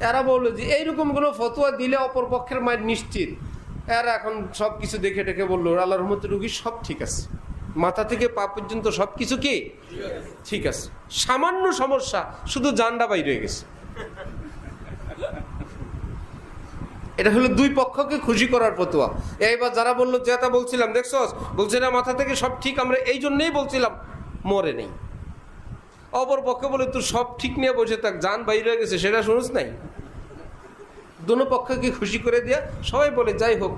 এরা বললো যে এইরকম কোনো ফতোয়া দিলে অপর পক্ষের মায়ের নিশ্চিত। এরা এখন সবকিছু দেখে টেকে বললো, আল্লাহর রহমতে রুগী সব ঠিক আছে, মাথা থেকে পা পর্যন্ত সবকিছু কি ঠিক আছে, সামান্য সমস্যা শুধু জানডা বাইরে হয়ে গেছে। এটা হলো 2 পক্ষকে খুশি করার ফতোয়া। এইবার যারা বললো যেটা বলছিলাম দেখছস, বলছে না মাথা থেকে সব ঠিক, আমরা এই জন্যই বলছিলাম, মরে নেই। অপর পক্ষে বলে তোর সব ঠিক নিয়ে বসে থাক, জান বাইরে হয়ে গেছে, সেটা শুনিস নাই। দোনো পক্ষকে খুশি করে দিয়া সবাই বলে যাই হোক।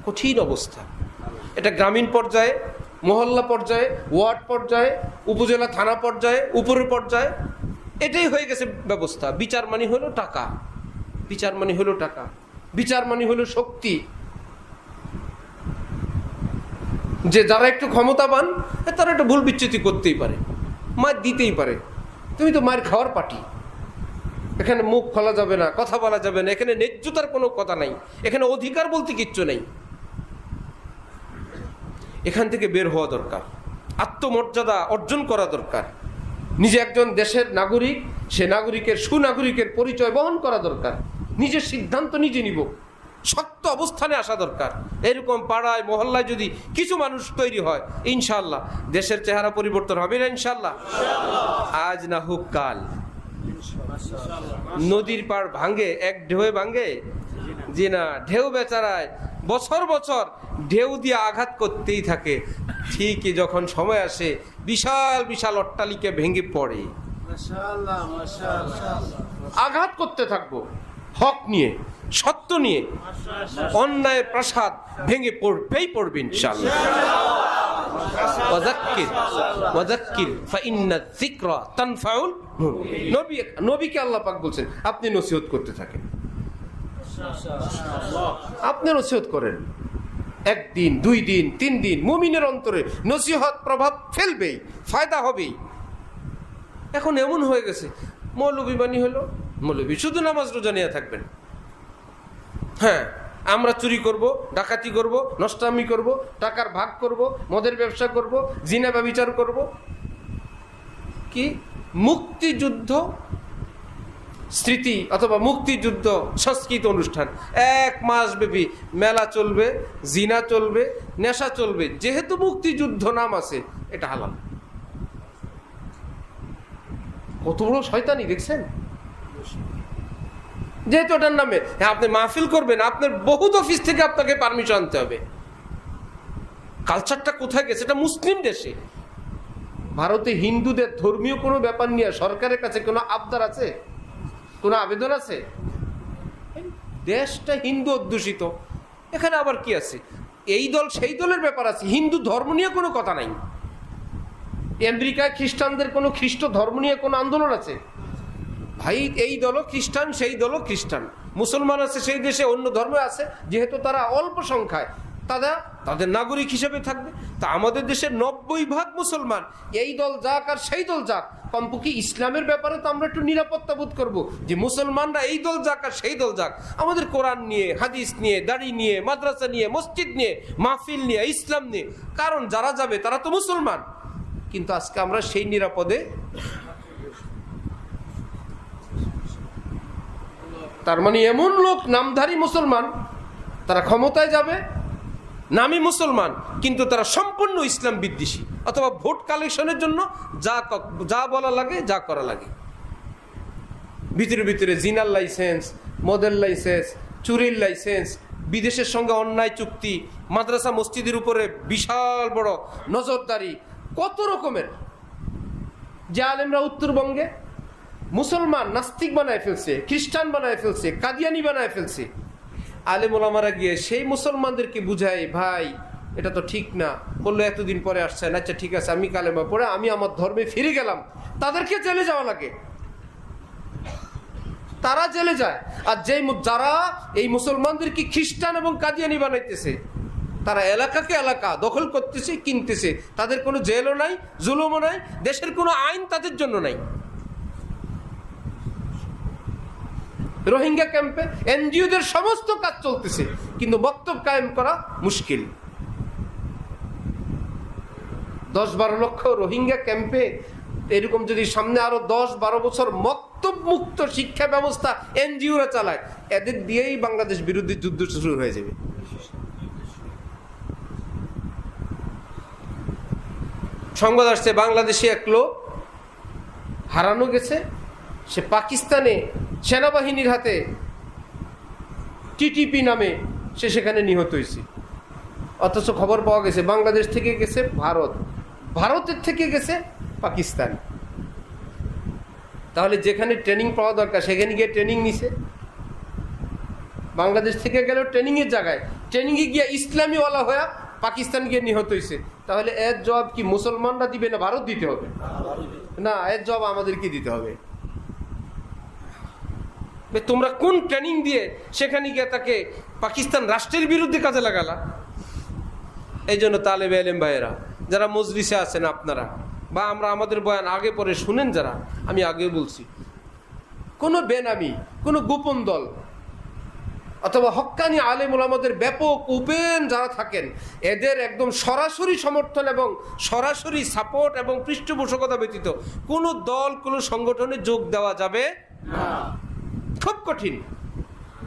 কঠিন অবস্থা এটা, গ্রামীণ পর্যায়ে, মহল্লা পর্যায়ে, ওয়ার্ড পর্যায়ে, উপজেলা থানা পর্যায়ে, উপরের পর্যায়ে এটাই হয়ে গেছে ব্যবস্থা। বিচার মানে হলো টাকা, বিচার মানে হলো টাকা, বিচার মানে হলো শক্তি। যে যারা একটু ক্ষমতাবান তারা একটা ভুল বিচ্যুতি করতেই পারে, মার দিতেই পারে। তুমি তো মার খাওয়ার পার্টি, এখানে মুখ খোলা যাবে না, কথা বলা যাবে না, এখানে ন্যায্যতার কোনো কথা নাই, এখানে অধিকার বলতে কিচ্ছু নেই। এখান থেকে বের হওয়া দরকার, আত্মমর্যাদা অর্জন করা দরকার। নিজে একজন দেশের নাগরিক, সে নাগরিকের সুনাগরিকের পরিচয় বহন করা দরকার। নিজের সিদ্ধান্ত নিজে নিব, শক্ত অবস্থানে আসা দরকার। এরকম পাড়ায় মহল্লায় যদি কিছু মানুষ তৈরি হয়, ইনশাআল্লাহ দেশের চেহারা পরিবর্তন হবে না ইনশাআল্লাহ। আজ না হোক কাল। নদীর পাড় ভাঙে এক ঢেউয়ে ভাঙে, জি না, ঢেউ বেচারায় বছর বছর ঢেউ দিয়ে আঘাত করতেই থাকে। ঠিকই যখন সময় আসে বিশাল বিশাল অট্টালিকা ভেঙে পড়ে, আঘাত করতে থাকবো হক নিয়ে, সত্য নিয়ে। অন্যায়ের প্রাসাদ ভেঙে পড়বে ইনশাআল্লাহ। নবীকে আল্লাহ পাক বলছেন আপনি নসিহত করতে থাকেন, আপনি নসিহত করেন। 1 দিন 2 দিন 3 দিন মুমিনের অন্তরে নসিহত প্রভাব ফেলবেই, ফায়দা হবেই। এখন এমন হয়ে গেছে, মৌলবী বাণী হলো, মৌলবী শুধু নামাজ রোজা নিয়ে থাকবেন। হ্যাঁ, আমরা চুরি করব, ডাকাতি করব, নষ্টামি করব, টাকার ভাগ করব, মদের ব্যবসা করব, জিনা ব্যভিচার করব। কি মুক্তিযুদ্ধ স্মৃতি অথবা মুক্তিযুদ্ধ সংস্কৃত অনুষ্ঠান 1 মাস ব্যাপী মেলা চলবে, জিনা চলবে, নেশা চলবে। যেহেতু মুক্তিযুদ্ধ নাম আছে, এটা হালাল। কত বড় শয়তানি দেখছেন? যেহেতু ওটার নামে, হ্যাঁ আপনি মাহফিল করবেন, আপনার বহুত অফিস থেকে আপনাকে পারমিশন আনতে হবে। কালচারটা কোথায় গেছে? এটা মুসলিম দেশে। ভারতে হিন্দুদের ধর্মীয় কোনো ব্যাপার নিয়ে সরকারের কাছে কোনো আবদার আছে, কোনো আবেদন আছে? দেশটা হিন্দু অধ্যুষিত, এখানে আবার কি আছে? এই দল সেই দলের ব্যাপার আছে, হিন্দু ধর্ম নিয়ে কোনো কথা নাই। আমেরিকায় খ্রিস্টানদের কোনো খ্রিস্ট ধর্ম নিয়ে কোনো আন্দোলন আছে? ভাই এই দলও খ্রিস্টান, সেই দলও খ্রিস্টান। মুসলমান আছে সেই দেশে, অন্য ধর্ম আছে, যেহেতু তারা অল্প সংখ্যায় তাদের নাগরিক হিসেবে থাকবে। তা আমাদের দেশে 90% মুসলমান, এই দল যাক আর সেই দল যাক, কমপক্ষে ইসলামের ব্যাপারে তো আমরা একটু নিরাপত্তা বোধ করবো যে মুসলমানরা এই দল যাক আর সেই দল যাক, আমাদের কোরআন নিয়ে, হাদিস নিয়ে, দাড়ি নিয়ে, মাদ্রাসা নিয়ে, মসজিদ নিয়ে, মাহফিল নিয়ে, ইসলাম নিয়ে। কারণ যারা যাবে তারা তো মুসলমান। কিন্তু আজকে আমরা সেই নিরাপদে, তার মানে এমন লোক নামধারী মুসলমান, তারা ক্ষমতায় যাবে, নামী মুসলমান, কিন্তু তারা সম্পূর্ণ ইসলাম বিদ্বেষী, অথবা ভোট কালেকশনের জন্য যা বলা লাগে, যা করা লাগে। ভিতরে ভিতরে জিনার লাইসেন্স, মদের লাইসেন্স, চুরির লাইসেন্স, বিদেশের সঙ্গে অন্যায় চুক্তি, মাদ্রাসা মসজিদের উপরে বিশাল বড় নজরদারি, কত রকমের। যে আলেমরা উত্তরবঙ্গে মুসলমান নাস্তিক বানায় ফেলছে, খ্রিস্টান বানায় ফেলছে, কাদিয়ানি বানায় ফেলছে। আলেম ওলামারা গিয়ে সেই মুসলমানদেরকে বুঝায়, ভাই এটা তো ঠিক না। বললো এতদিন পরে আসছেন, আচ্ছা ঠিক আছে, আমি কালেমা পড়ে আমি আমার ধর্মে ফিরে গেলাম। তাদেরকে জেলে যাওয়া লাগে, তারা জেলে যায়। আর যারা এই মুসলমানদেরকে খ্রিস্টান এবং কাদিয়ানি বানাইতেছে, তারা এলাকাকে এলাকা দখল করতেছে, কিনতেছে। তাদের কোনো জেলও নাই, জুলুমও নাই, দেশের কোনো আইন তাদের জন্য নাই। রোহিঙ্গা ক্যাম্পে এনজিওদের সমস্ত কাজ চলতেছে, কিন্তু বক্তব্য কায়েম করা মুশকিল। 10-12 লক্ষ রোহিঙ্গা ক্যাম্পে এরকম যদি সামনে আরো 10-12 বছর মক্তব মুক্ত শিক্ষা ব্যবস্থা এনজিওরা চালায়, এদের দিয়েই বাংলাদেশ বিরোধী যুদ্ধ শুরু হয়ে যাবে। সংবাদ আসছে বাংলাদেশে এক লোক হারানো গেছে, সে পাকিস্তানে সেনাবাহিনীর হাতে টিটিপি নামে সে সেখানে নিহত হয়েছে। অথচ খবর পাওয়া গেছে বাংলাদেশ থেকে গেছে ভারত, ভারতের থেকে গেছে পাকিস্তান। তাহলে যেখানে ট্রেনিং পাওয়া দরকার সেখানে গিয়ে ট্রেনিং নিছে। বাংলাদেশ থেকে গেলেও ট্রেনিংয়ের জায়গায়, ট্রেনিংয়ে গিয়ে ইসলামীওয়ালা হয়ে পাকিস্তান গিয়ে নিহত হয়েছে। তাহলে এর জবাব কি মুসলমানরা দিবে না ভারত দিতে হবে? না, এর জবাব আমাদেরকে দিতে হবে। তোমরা কোন ট্রেনিং দিয়ে সেখানে গিয়ে তাকে পাকিস্তান রাষ্ট্রের বিরুদ্ধে কাজে লাগালা? এই জন্য তালেবে ইলম ভাইয়েরা যারা মজলিসে আছেন, আপনারা বা আমরা আমাদের বয়ান আগে পরে শুনেন যারা, আমি আগে বলছি, কোনো বেনামি, কোনো গোপন দল অথবা হক্কানি আলেম ওলামাদের ব্যাপক ওপেন যারা থাকেন, এদের একদম সরাসরি সমর্থন এবং সরাসরি সাপোর্ট এবং পৃষ্ঠপোষকতা ব্যতীত কোনো দল, কোনো সংগঠনে যোগ দেওয়া যাবে না। খুব কঠিন।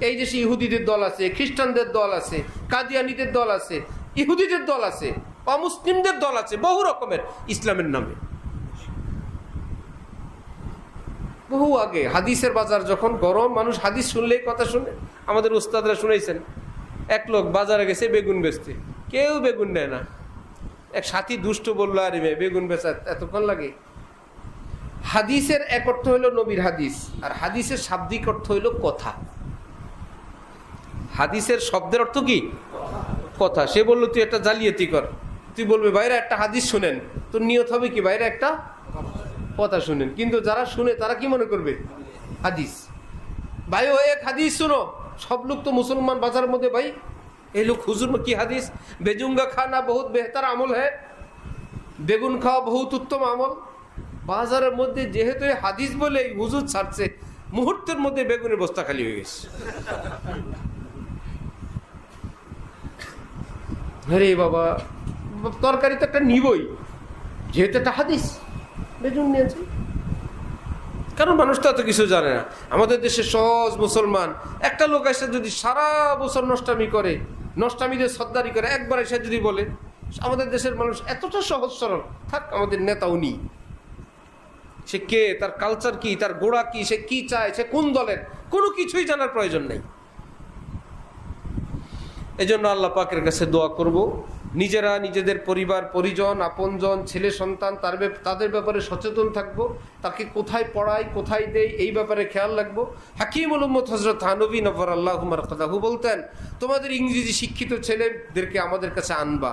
এই দেশে ইহুদিদের দল আছে, খ্রিস্টানদের দল আছে, কাদিয়ানিদের দল আছে, ইহুদিদের দল আছে, অমুসলিমদের দল আছে, বহু রকমের ইসলামের নামে। বহু আগে হাদিসের বাজার যখন গরম, মানুষ হাদিস শুনলেই কথা শুনে। আমাদের উস্তাদরা শুনেছেন, এক লোক বাজারে গেছে বেগুন বেচতে, কেউ বেগুন নেয় না। এক সাথী দুষ্ট বললো, আরে মেয়ে বেগুন বেচা এতক্ষণ লাগে? হাদিসের এক অর্থ হইল নবীর হাদিস, আর হাদিসের শাব্দিক অর্থ হইল কথা। হাদিসের শব্দের অর্থ কি? কথা। সে বললো তুই একটা জালিয়াতি কর, তুই বলবে বাইরে একটা হাদিস শুনেন, তোর নিয়ত হবে কি বাইরে একটা কথা শুনেন। কিন্তু যারা শুনে তারা কি মনে করবে? হাদিস। ভাই ও এক হাদিস শুনো, সব লোক তো মুসলমান বাজারের মধ্যে, ভাই এই লোক হুজুর কি হাদিস, বেজুঙ্গা খানা বহুত বেহতার আমল হ্যাঁ, বেগুন খাওয়া বহুত উত্তম আমল। বাজারের মধ্যে যেহেতু হাদিস বলে হুজুর ছাড়ছে, মুহূর্তের মধ্যে বেগুনের বস্তা খালি হয়ে গেছে। আরে বাবা, তরকারি তো একটা নিবই, যেহেতু একটা হাদিস বেজুন নিয়েছে। কারণ মানুষ তো এত কিছু জানে না। আমাদের দেশে সহজ মুসলমান একটা লোক এসে যদি সারা বছর নষ্টামি করে, নষ্টামিদের সর্দারি করে, একবার এসে যদি বলে, আমাদের দেশের মানুষ এতটা সহজ সরল, থাক আমাদের নেতা উনি, সে কে, তার কালচার কি, তার গোড়া কি, সে কি চায়, সে কোন দলের, কোনো কিছুই জানার প্রয়োজন নেই। এই জন্য আল্লাহ পাকের কাছে দোয়া করব, নিজেরা নিজেদের পরিবার পরিজন আপনজন ছেলে সন্তান তাদের ব্যাপারে সচেতন থাকবো, তাকে কোথায় পড়াই কোথায় দেই এই ব্যাপারে খেয়াল রাখবো। হাকিমুল উম্মত হযরত থানভী নফরাল্লাহু মারকাদাহু বলতেন, তোমাদের ইংরেজি শিক্ষিত ছেলেদেরকে আমাদের কাছে আনবা,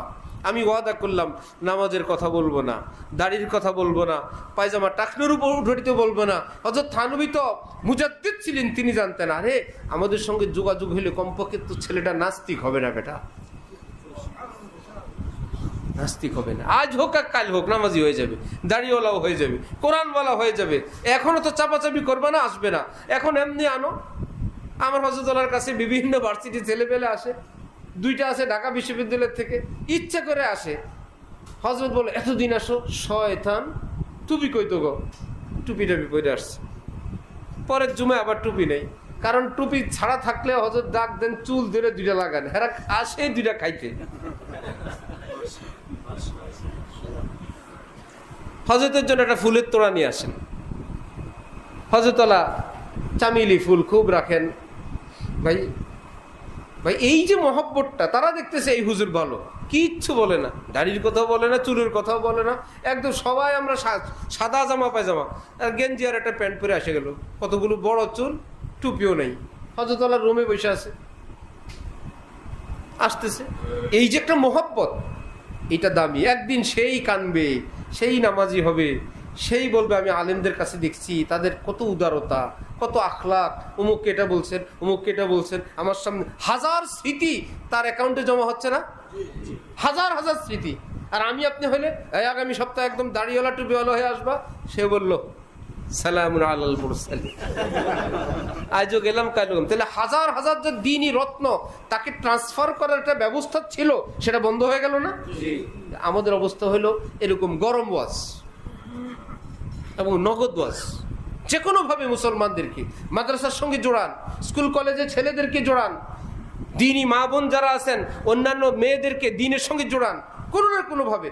আমি ওয়াদা করলাম নামাজের কথা বলবো না, দাড়ির কথা বলবো না, পায়জামা টাকনোর উপর উঠতে বলবো না। হযরত থানভী তো মুজাদ্দিদ ছিলেন, তিনি জানতেন আরে আমাদের সঙ্গে যোগাযোগ হলে কমপক্ষে তো ছেলেটা নাস্তিক হবে না, বেটা নাস্তিক হবে না, আজ হোক আর কাল হোক নামাজি হয়ে যাবে, দাড়িওয়ালাও হয়ে যাবে, কোরআনওয়ালা হয়ে যাবে। এখনো তো চাপাচাপি করবে না, আসবে না, এখন এমনি আনো। আমার হযরতুল্লাহর কাছে বিভিন্ন ভার্সিটি ছেলেপেলে আসে, দুইটা আছে ঢাকা বিশ্ববিদ্যালয় থেকে, ইচ্ছা করে আসে। হযরত বলে এতদিন আসো, শয়তান টুপি কই তো গো, টুপি টুপি করে আসছে। পরের জুমে আবার টুপি নেই, কারণ টুপি ছাড়া থাকলে হযরত ডাক দেন চুল ধরে দুইটা লাগান, হেরা আসে দুইটা খাইতে। হযরতের জন্য একটা ফুলের তোড়া নিয়ে আসেন। হযরতওয়ালা চামেলি ফুল খুব রাখেন। ভাই ভাই এই যে মহব্বতটা, তারা দেখতেছে এই হুজুর ভালো, কিচ্ছু বলে না, দাড়ির কথাও বলে না, চুলের কথাও বলে না, একদম সবাই আমরা সাদা জামা পায়জামা আর গেঞ্জি আর একটা প্যান্ট পরে আসে গেল, কতগুলো বড় চুল, টুপিও নেই, হযরতওয়ালা রুমে বসে আছে, আসতেছে। এই যে একটা মহব্বত, এটা দামি। একদিন সেই কানবে, সেই নামাজি হবে, সেই বলবে আমি আলেমদের কাছে দেখছি তাদের কত উদারতা, কত আখলাক, অমুককে এটা বলছেন, অমুককে এটা বলছেন, আমার সামনে হাজার স্মৃতি তার অ্যাকাউন্টে জমা হচ্ছে না, হাজার হাজার স্মৃতি। আর আমি আপনি হলে আগামী সপ্তাহে একদম দাড়িওয়ালা টুপিওয়ালা হয়ে আসবা, সে বললো সালামুন আলাল মুরসালিন, আজও গেলাম কালও গেলাম। তাহলে হাজার হাজার যে দ্বীনি রত্ন তাকে ট্রান্সফার করার একটা ব্যবস্থা ছিল, সেটা বন্ধ হয়ে গেল না। আমাদের অবস্থা হলো এরকম গরম ওয়াজ এবং নগদ ওয়াজ। যে কোনোভাবে মুসলমানদেরকে মাদ্রাসার সঙ্গে জোড়ান, স্কুল কলেজে ছেলেদেরকে জোড়ান, দ্বীনি মা বোন যারা আছেন অন্যান্য মেয়েদেরকে দ্বীনের সঙ্গে জোড়ান, কোনো না কোনোভাবে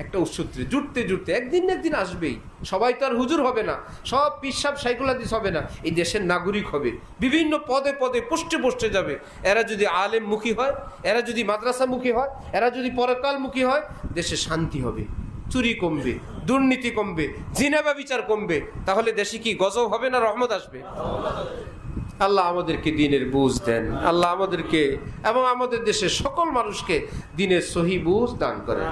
একটা উৎসূত্রে জুটতে জুটতে একদিন না একদিন আসবেই। সবাই তো আর হুজুর হবে না, সব পিসাব সাইকুলাদিস হবে না, এই দেশের নাগরিক হবে, বিভিন্ন পদে পদে পোস্টে পোস্টে যাবে। এরা যদি আলেম মুখী হয়, এরা যদি মাদ্রাসা মুখী হয়, এরা যদি পরকাল মুখী হয়, দেশে শান্তি হবে, চুরি কমবে, দুর্নীতি কমবে, জিনা ব্যভিচার কমবে। তাহলে দেশে কি গজব হবে না রহমত আসবে? আল্লাহ আমাদেরকে দ্বীনের বুঝ দেন, আল্লাহ আমাদেরকে এবং আমাদের দেশের সকল মানুষকে দ্বীনের সহি বুঝ দান করেন।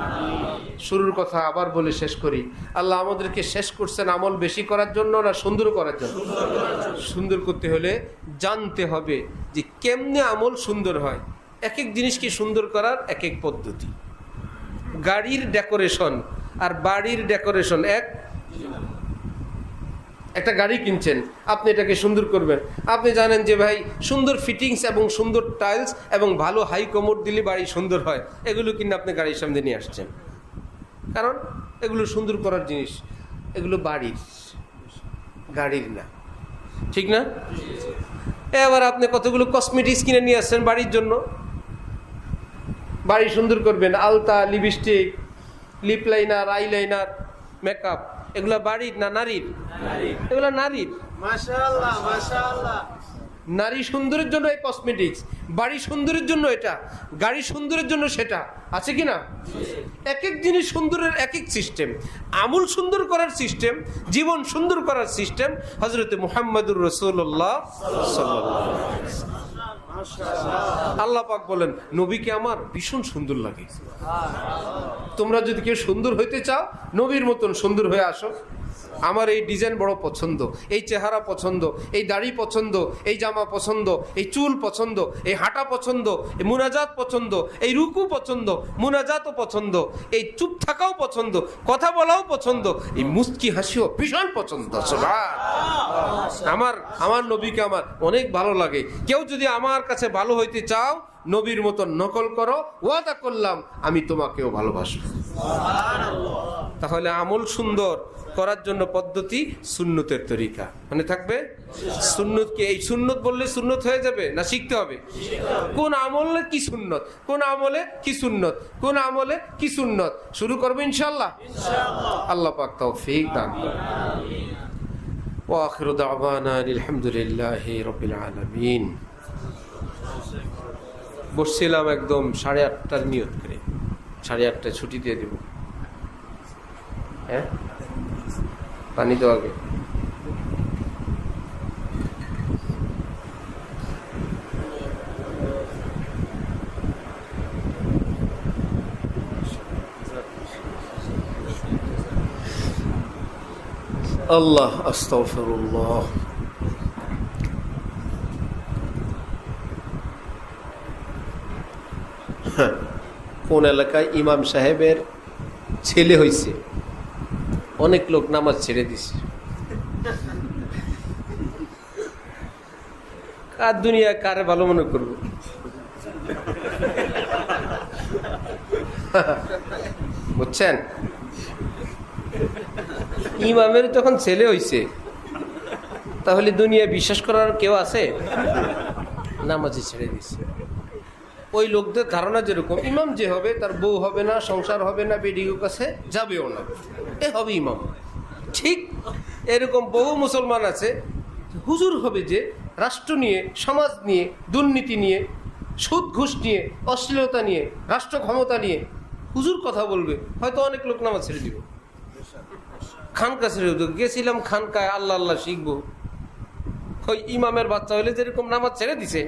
শুরুর কথা আবার বলে শেষ করি, আল্লাহ আমাদেরকে শেষ করছেন আমল বেশি করার জন্য না সুন্দর করার জন্য? সুন্দর করতে হলে জানতে হবে যে কেমনে আমল সুন্দর হয়। এক এক জিনিসকে সুন্দর করার এক এক পদ্ধতি। গাড়ির ডেকোরেশন আর বাড়ির ডেকোরেশন একটা গাড়ি কিনছেন, আপনি এটাকে সুন্দর করবেন, আপনি জানেন যে ভাই সুন্দর ফিটিংস এবং সুন্দর টাইলস এবং ভালো হাই কমোড দিলে বাড়ি সুন্দর হয়, এগুলো কিনে আপনি গাড়ির সামনে নিয়ে আসছেন, কারণ এগুলো সুন্দর করার জিনিস, এগুলো বাড়ির, গাড়ির না, ঠিক না? এবার আপনি কতগুলো কসমেটিক্স কিনে নিয়ে আসছেন বাড়ির জন্য, বাড়ি সুন্দর করবেন, আলতা, lipstick, lip liner, eye liner, makeup, এগুলা বাড়ির না নারীর? এগুলা নারীর। মাশাআল্লাহ মাশাআল্লাহ। নারী সুন্দরের জন্য এই কসমেটিক্স, বাড়ি সুন্দরের জন্য এটা, গাড়ি সুন্দরের জন্য সেটা, আছে কি না? এক এক জিনিস সুন্দরের এক এক সিস্টেম। আমল সুন্দর করার সিস্টেম, জীবন সুন্দর করার সিস্টেম হযরতে মুহাম্মদুর রাসূলুল্লাহ সাল্লাল্লাহু আলাইহি ওয়াসাল্লাম। আল্লাহ পাক বলেন নবীকে আমার ভীষণ সুন্দর লাগে। তোমরা যদি কেউ সুন্দর হইতে চাও নবীর মতন সুন্দর হয়ে আসো। আমার এই ডিজাইন বড় পছন্দ, এই চেহারা পছন্দ, এই দাড়ি পছন্দ, এই জামা পছন্দ, এই চুল পছন্দ, এই হাঁটা পছন্দ, এই মুনাজাত পছন্দ, এই রুকু পছন্দ, মুনাজাতও পছন্দ, এই চুপ থাকাও পছন্দ, কথা বলাও পছন্দ, এই মুস্কি হাসিও ভীষণ পছন্দ। আমার নবীকে আমার অনেক ভালো লাগে। কেউ যদি আমার কাছে ভালো হইতে চাও নবীর মতো নকল করো, ওয়াদা করলাম আমি তোমাকেও ভালোবাসবো। তাহলে আমল সুন্দর করার জন্য পদ্ধতি সুন্নতের তরিকা মানে থাকবে। সুন্নতকে এই সুন্নত বললে সুন্নত হয়ে যাবে না শিখতে হবে? কোন আমলে কি সুন্নত, কোন আমলে কি সুন্নত, কোন আমলে কি সুন্নত শুরু করবে ইনশাআল্লাহ। আল্লাহ পাক তৌফিক দান করুন। ওয়া আখিরু দাওয়ানা আলহামদুলিল্লাহি রাব্বিল আলামিন। বসছিলাম একদম 8:30টার নিয়ত করে, 8:30টায় ছুটি দিয়ে দেব। হ্যাঁ, পানি দেওয়া আগে আল্লাহ আস্তাগফিরুল্লাহ। কোন এলাকায় ইমাম সাহেবের ছেলে হয়েছে, অনেক লোক নামাজ ছেড়ে দিছে। কার দুনিয়া কারে ভালো মনে করবো? বুঝছেন, ইমামের তখন ছেলে হয়েছে, তাহলে দুনিয়া বিশ্বাস করার কেউ আছে? নামাজে ছেড়ে দিছে। ওই লোকদের ধারণা যেরকম, ইমাম যে হবে তার বউ হবে না, সংসার হবে না, বেডিও কাছে যাবেও না, এ হবে ইমাম। ঠিক এরকম বহু মুসলমান আছে, হুজুর হবে যে রাষ্ট্র নিয়ে, সমাজ নিয়ে, দুর্নীতি নিয়ে, সুদ ঘুষ নিয়ে, অশ্লীলতা নিয়ে, রাষ্ট্র ক্ষমতা নিয়ে হুজুর কথা বলবে, হয়তো অনেক লোক নামাজ ছেড়ে দিব। খানকা ছেড়ে গেছিলাম খানকায়, আল্লাহ আল্লাহ শিখবো, ওই ইমামের বাচ্চা হইলে যেরকম নামাজ ছেড়ে দিছে,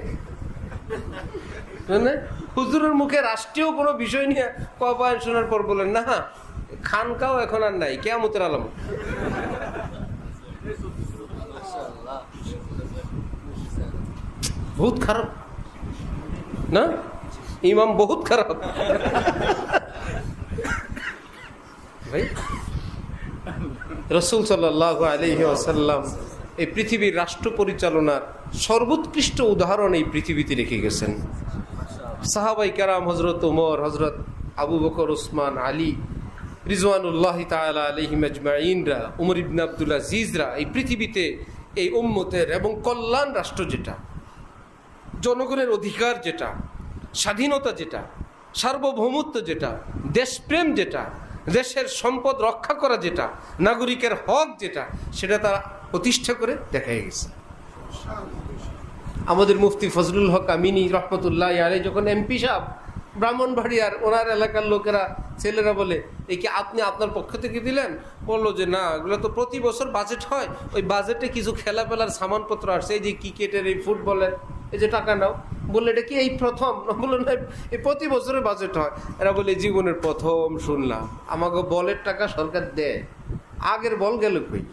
হুজুরের মুখে রাষ্ট্রীয় কোনো বিষয় নিয়ে কবায়ন শোনার পর বলেন না খানকাও এখন আর নাই, কিয়ামতের আলামত। বহুত খারাপ না, ইমাম বহুত খারাপ ভাই। রাসূল সাল্লাল্লাহু আলাইহি ওয়াসাল্লাম এই পৃথিবীর রাষ্ট্র পরিচালনার সর্বোৎকৃষ্ট উদাহরণ এই পৃথিবীতে রেখে গেছেন। সাহাবাই কেরাম, হজরত ওমর, হজরত আবু বকর, উসমান, আলী রিজওয়ানুল্লাহ তাআলা আলাইহিম আজমাইনরা, উমর ইবনে আব্দুল আজিজরা এই পৃথিবীতে এই উম্মতের এবং কল্যাণ রাষ্ট্র যেটা, জনগণের অধিকার যেটা, স্বাধীনতা যেটা, সার্বভৌমত্ব যেটা, দেশপ্রেম যেটা, দেশের সম্পদ রক্ষা করা যেটা, নাগরিকের হক যেটা, সেটা তারা প্রতিষ্ঠা করে দেখাই গেছে। আমাদের মুফতি ফজলুল হক আমিনী রহমতুল্লাহ আলাইহি যখন এমপি সাহেব ব্রাহ্মণবাড়িয়ার, ওনার এলাকার লোকেরা, ছেলেরা বলে এই কি আপনি আপনার পক্ষ থেকে দিলেন? বললো যে না, এগুলো তো প্রতি বছর বাজেট হয়, ওই বাজেটে কিছু খেলাপেলার সামানপত্র আসছে, এই যে ক্রিকেটের, এই ফুটবলের, এই যে টাকা নাও। বললো এটা কি এই প্রথম? বললো না, এই প্রতি বছরের বাজেট হয়। এরা বলে জীবনের প্রথম শুনলাম আমাকে বলের টাকা সরকার দেয়, আগের বল গেল কই?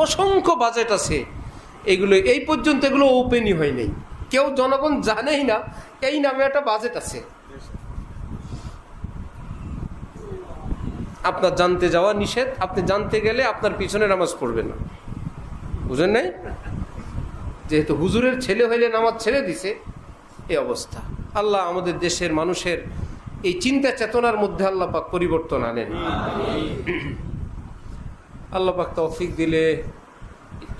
অসংখ্য বাজেট আছে, এগুলো এই পর্যন্ত এগুলো ওপেনই হয় নাই, কেউ জনগণ জানেই না এই নামে একটা বাজেট আছে। আপনার জানতে যাওয়া নিষেধ, আপনি জানতে গেলে আপনার পিছনে নামাজ পড়বে না, বুঝেন নাই? যেহেতু হুজুরের ছেলে হইলে নামাজ ছেড়ে দিছে, এই অবস্থা। আল্লাহ আমাদের দেশের মানুষের এই চিন্তা চেতনার মধ্যে আল্লাহ পাক পরিবর্তন আনেন। আল্লাহ পাক তৌফিক দিলে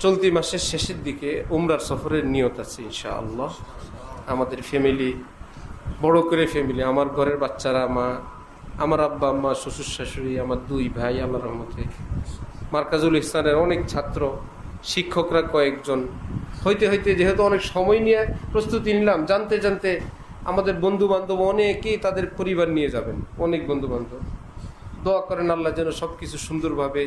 চলতি মাসের শেষের দিকে উমরার সফরের নিয়ত আছে ইনশাআল্লাহ। আমাদের ফ্যামিলি, বড় করে ফ্যামিলি, আমার ঘরের বাচ্চারা, মা, আমার আব্বা আম্মা, শ্বশুর শাশুড়ি, আমার 2 ভাই, আল্লাহর রহমতে মার্কাজুল ইহসানের অনেক ছাত্র, শিক্ষকরা কয়েকজন, হইতে হইতে যেহেতু অনেক সময় নিয়ে প্রস্তুতি নিলাম, জানতে জানতে আমাদের বন্ধু বান্ধব অনেকেই তাদের পরিবার নিয়ে যাবেন, অনেক বন্ধু বান্ধব। দোয়া করেন আল্লাহ যেন সব কিছু সুন্দরভাবে,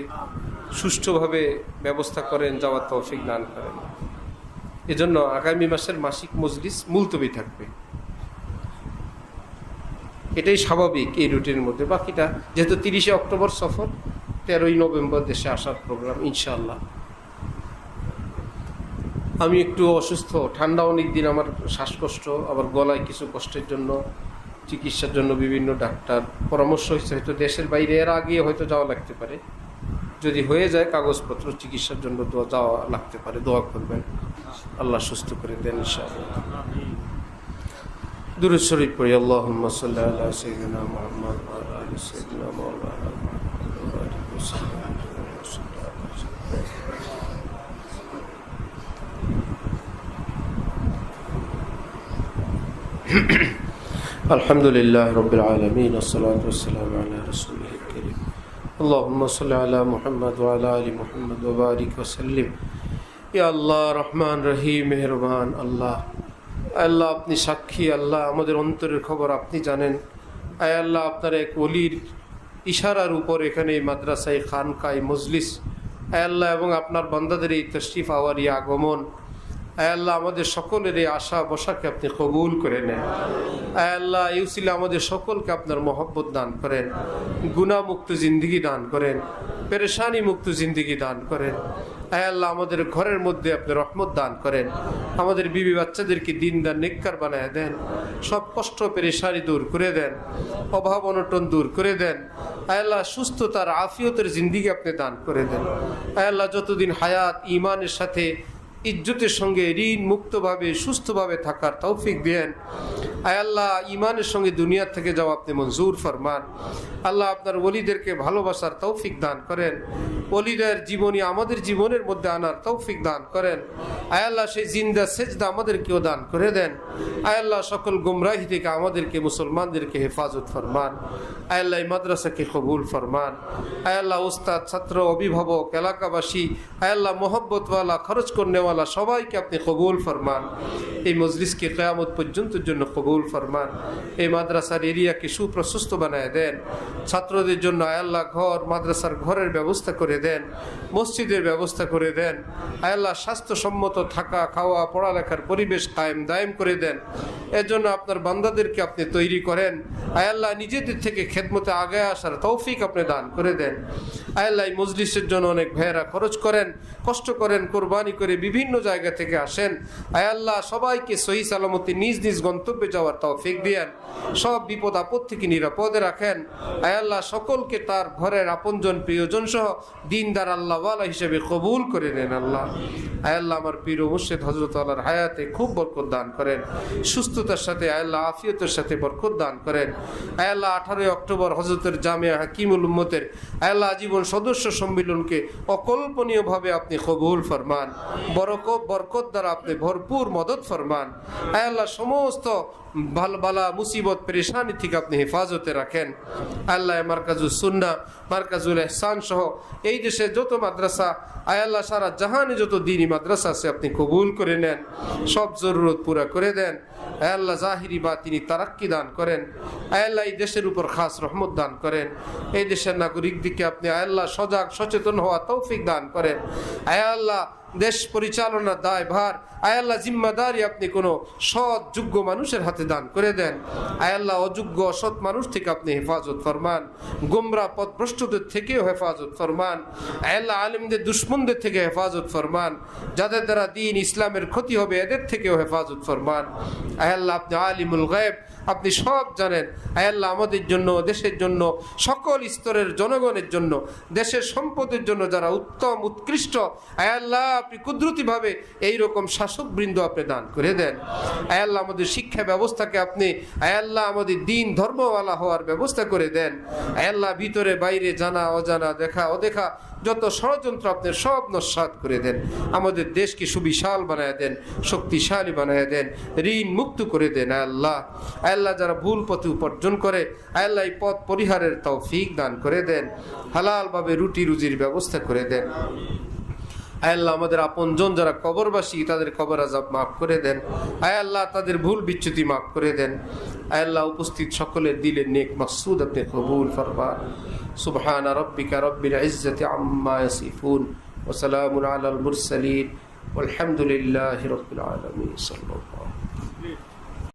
সুষ্ঠুভাবে ব্যবস্থা করেন, যাওয়ার তৌফিক দান করেন। এজন্য আগামী মাসের মাসিক মজলিস মুলতবি থাকবে, এটাই স্বাভাবিক এই রুটিনের মধ্যে। বাকিটা যেহেতু 30শে অক্টোবর সফর, 13ই নভেম্বর দেশে আসার প্রোগ্রাম ইনশাআল্লাহ। আমি একটু অসুস্থ, ঠান্ডা অনেক দিন, আমার শ্বাসকষ্ট, আবার গলায় কিছু কষ্টের জন্য চিকিৎসার জন্য বিভিন্ন ডাক্তার পরামর্শ হয়েছে, হয়তো দেশের বাইরে এর আগে হয়তো যাওয়া লাগতে পারে। যদি হয়ে যায় কাগজপত্র চিকিৎসার জন্য যাওয়া লাগতে পারে, দোয়া করবেন আল্লাহ সুস্থ করে দেন ইনশাআল্লাহ। দুরূদ শরীফ পড়ি। আল্লাহুম্মা সাল্লি আলা সাইয়্যিদিনা মুহাম্মদ ওয়া আলা আলি সাইয়্যিদিনা মাওলানা মুহাম্মদ ওয়া আলিহি ওয়াসাল্লাম। আলহামদুলিল্লাহ রাব্বিল আলামিন ওয়াসসালাতু ওয়াসসালামু আলা রাসূলিল কারীম। আল্লাহুম্মা সাল্লি আলা মুহাম্মদ ওয়া আলা আলি মুহাম্মদ ওয়া বারিক ওয়া সাল্লিম। ইয়া আল্লাহ, রহমান রহিম, মেহেরবান আল্লাহ, আল্লাহ আপনি সাক্ষী, আল্লাহ আমাদের অন্তরের খবর আপনি জানেন। আয় আল্লাহ, আপনার এক ওলির ইশারার উপর এখানে এই মাদ্রাসায়, খানকায়, মজলিস, আয় আল্লাহ, এবং আপনার বান্দাদের এই তশরিফ আওয়ারি আগমন, আয় আল্লাহ আমাদের সকলের এই আশা বসাকে আপনি কবুল করে নেন। আয় আল্লাহ, এই উসিলা আমাদের সকলকে আপনার মহব্বত দান করেন, গুনাহমুক্ত জিন্দিগি দান করেন, পেরেশানি মুক্ত জিন্দিগি দান করেন। আয় আল্লাহ, আমাদের ঘরের মধ্যে আপনি রহমত দান করেন, আমাদের বিবি বাচ্চাদেরকে দিনদার নেককার বানায় দেন, সব কষ্ট পেরেশানি দূর করে দেন, অভাব অনটন দূর করে দেন। আয় আল্লাহ, সুস্থতার আফিয়তের জিন্দিগি আপনি দান করে দেন। আয় আল্লাহ, যতদিন হায়াত ঈমানের সাথে ইজ্জতের সঙ্গে ঋণ মুক্তভাবে সুস্থভাবে থাকার তৌফিক দেন। আয় আল্লাহ, ঈমানের সঙ্গে দুনিয়া থেকে যাওয়া আপনি মঞ্জুর ফরমান। আল্লাহ, আপনার ওলিদেরকে ভালোবাসার তৌফিক দান করেন, ওলিদের জীবনী আমাদের জীবনের মধ্যে আনার তৌফিক দান করেন। আয় আল্লাহ, সেই জিন্দা সেজদা আমাদেরকেও দান করে দেন। আয় আল্লাহ, সকল গুমরাহি থেকে আমাদেরকে, মুসলমানদেরকে হেফাজত ফরমান। আয় আল্লাহ, এই মাদ্রাসাকে কবুল ফরমান। আয় আল্লাহ, উস্তাদ, ছাত্র, অভিভাবক, এলাকাবাসী, আয় আল্লাহ, মোহব্বতওয়ালা, খরচ করনেওয়ালা সবাইকে আপনি কবুল ফরমান। এই মজলিসকে কিয়ামত পর্যন্তের জন্য কবুল ফরমান। এই মাদ্রাসার এরিয়াকে সুপ্রশস্ত বানায় দেন। ছাত্রদের জন্য আয় আল্লাহ ঘর, মাদ্রাসার ঘরের ব্যবস্থা করে দেন, মসজিদের ব্যবস্থা করে দেন। আয় আল্লাহ, স্বাস্থ্যসম্মত থাকা, খাওয়া, পড়ালেখার পরিবেশ কায়েম দায়েম করে দেন। এর জন্য আপনার বান্দাদেরকে আপনি তৈরি করেন। আয় আল্লাহ, নিজেদের থেকে খেদমতে আগে আসার তৌফিক আপনি দান করে দেন। আয় আল্লাহ, এই মজলিসের জন্য অনেক ভাইয়েরা খরচ করেন, কষ্ট করেন, কোরবানি করে বিভিন্ন জায়গা থেকে আসেন। আয় আল্লাহ, সবাইকে সহি সালামতে নিজ নিজ গন্তব্যে যাওয়ার তৌফিক দিয়েন, সব বিপদ আপদ থেকে নিরাপদে রাখেন। আয় আল্লাহ, সকলকে তার ঘরের আপনজন প্রিয়জন সহ দিনদার আল্লাহওয়ালা হিসেবে কবুল করে নেন। আল্লাহ, আয় আল্লাহ, আমার পীর ও মুর্শিদ হযরত আল্লাহর হায়াতে খুব বরকত দান করেন, সুস্থতার সাথে আয় আল্লাহ আফিয়তের সাথে বরকত দান করেন। আয় আল্লাহ, 18 অক্টোবর হযরতের জামিয়া হাকিমুল উম্মতের আয় আল্লাহ আজীবন সদস্য সম্মিলনকে অকল্পনীয়ভাবে আপনি কবুল ফরমান, বরকত দ্বারা আপনি ভরপুর মদত ফরমান। আয় আল্লাহ, সমস্ত বালা মুসিবত পেরেশানি থেকে আপনি হেফাজতে রাখেন। আল্লাহ, মারকাজুল সুন্নাহ, মারকাজুল ইহসান সহ এই দেশে যত মাদ্রাসা, আয় আল্লাহ, সারা জাহানে যত দ্বীনি মাদ্রাসা আছে আপনি কবুল করে নেন, সব জরুরত পুরা করে দেন। আয় আল্লাহ, জাহিরি বাতিনি তারাক্কি দান করেন। আয় আল্লাহ, এই দেশের উপর খাস রহমত দান করেন। এই দেশের নাগরিক দিকে আপনি আয় আল্লাহ সজাগ সচেতন হওয়া তৌফিক দান করেন। আয় আল্লাহ, দেশ পরিচালনার দায়ভার আয় আল্লাহ জিম্মাদারি আপনি কোনো সৎ যোগ্য মানুষের হাতে দান করে দেন। আয় আল্লাহ, অযোগ্য অসৎ মানুষ থেকে আপনি হেফাজত ফরমান, গোমরা পথভ্রষ্টদের থেকেও হেফাজত ফরমান। আয় আল্লাহ, আলেমদের দুশ্মনদের থেকে হেফাজত ফরমান, যাদের দ্বারা দ্বীন ইসলামের ক্ষতি হবে এদের থেকেও হেফাজত ফরমান। আয় আল্লাহ, আপনি আলিমুল গায়ব, আপনি সব জানেন। আয় আল্লাহ, আমাদের জন্য, দেশের জন্য, সকল স্তরের জনগণের জন্য, দেশের সম্পদের জন্য যারা উত্তম উৎকৃষ্ট, আয় আল্লাহ আপনি কুদরতিভাবে এইরকম শাসকবৃন্দ আপনি দান করে দেন। আয় আল্লাহ, আমাদের শিক্ষা ব্যবস্থাকে আপনি আয় আল্লাহ আমাদের দিন ধর্মওয়ালা হওয়ার ব্যবস্থা করে দেন। আয় আল্লাহ, ভিতরে বাইরে জানা অজানা, দেখা অদেখা যত ষড়যন্ত্র আপনি সব নস্যাৎ করে দেন। আমাদের দেশকে সুবিশাল বানায় দেন, শক্তিশালী বানায় দেন, ঋণ মুক্ত করে দেন। আয় আল্লাহ, আয় আল্লাহ, যারা ভুল পথে উপার্জন করে আয় আল্লাহ এই পথ পরিহারের তৌফিক দান করে দেন, হালালভাবে রুটি রুজির ব্যবস্থা করে দেন। আয় আল্লাহ, আমাদের আপনজন যারা কবরবাসী তাদের কবর আযাব মাফ করে দেন। আয় আল্লাহ, তাদের ভুল বিচ্যুতি মাফ করে দেন। আয় আল্লাহ, উপস্থিত সকলের দিলের নেক মাকসুদ আপনি কবুল ফরমান। সুবহানা রাব্বিকা রাব্বিল ইজ্জাতি আম্মা ইয়াসিফুন ওয়া সালামুন আলাল মুরসালিন ওয়ালহামদুলিল্লাহি রাব্বিল আলামিন। সাল্লাল্লাহু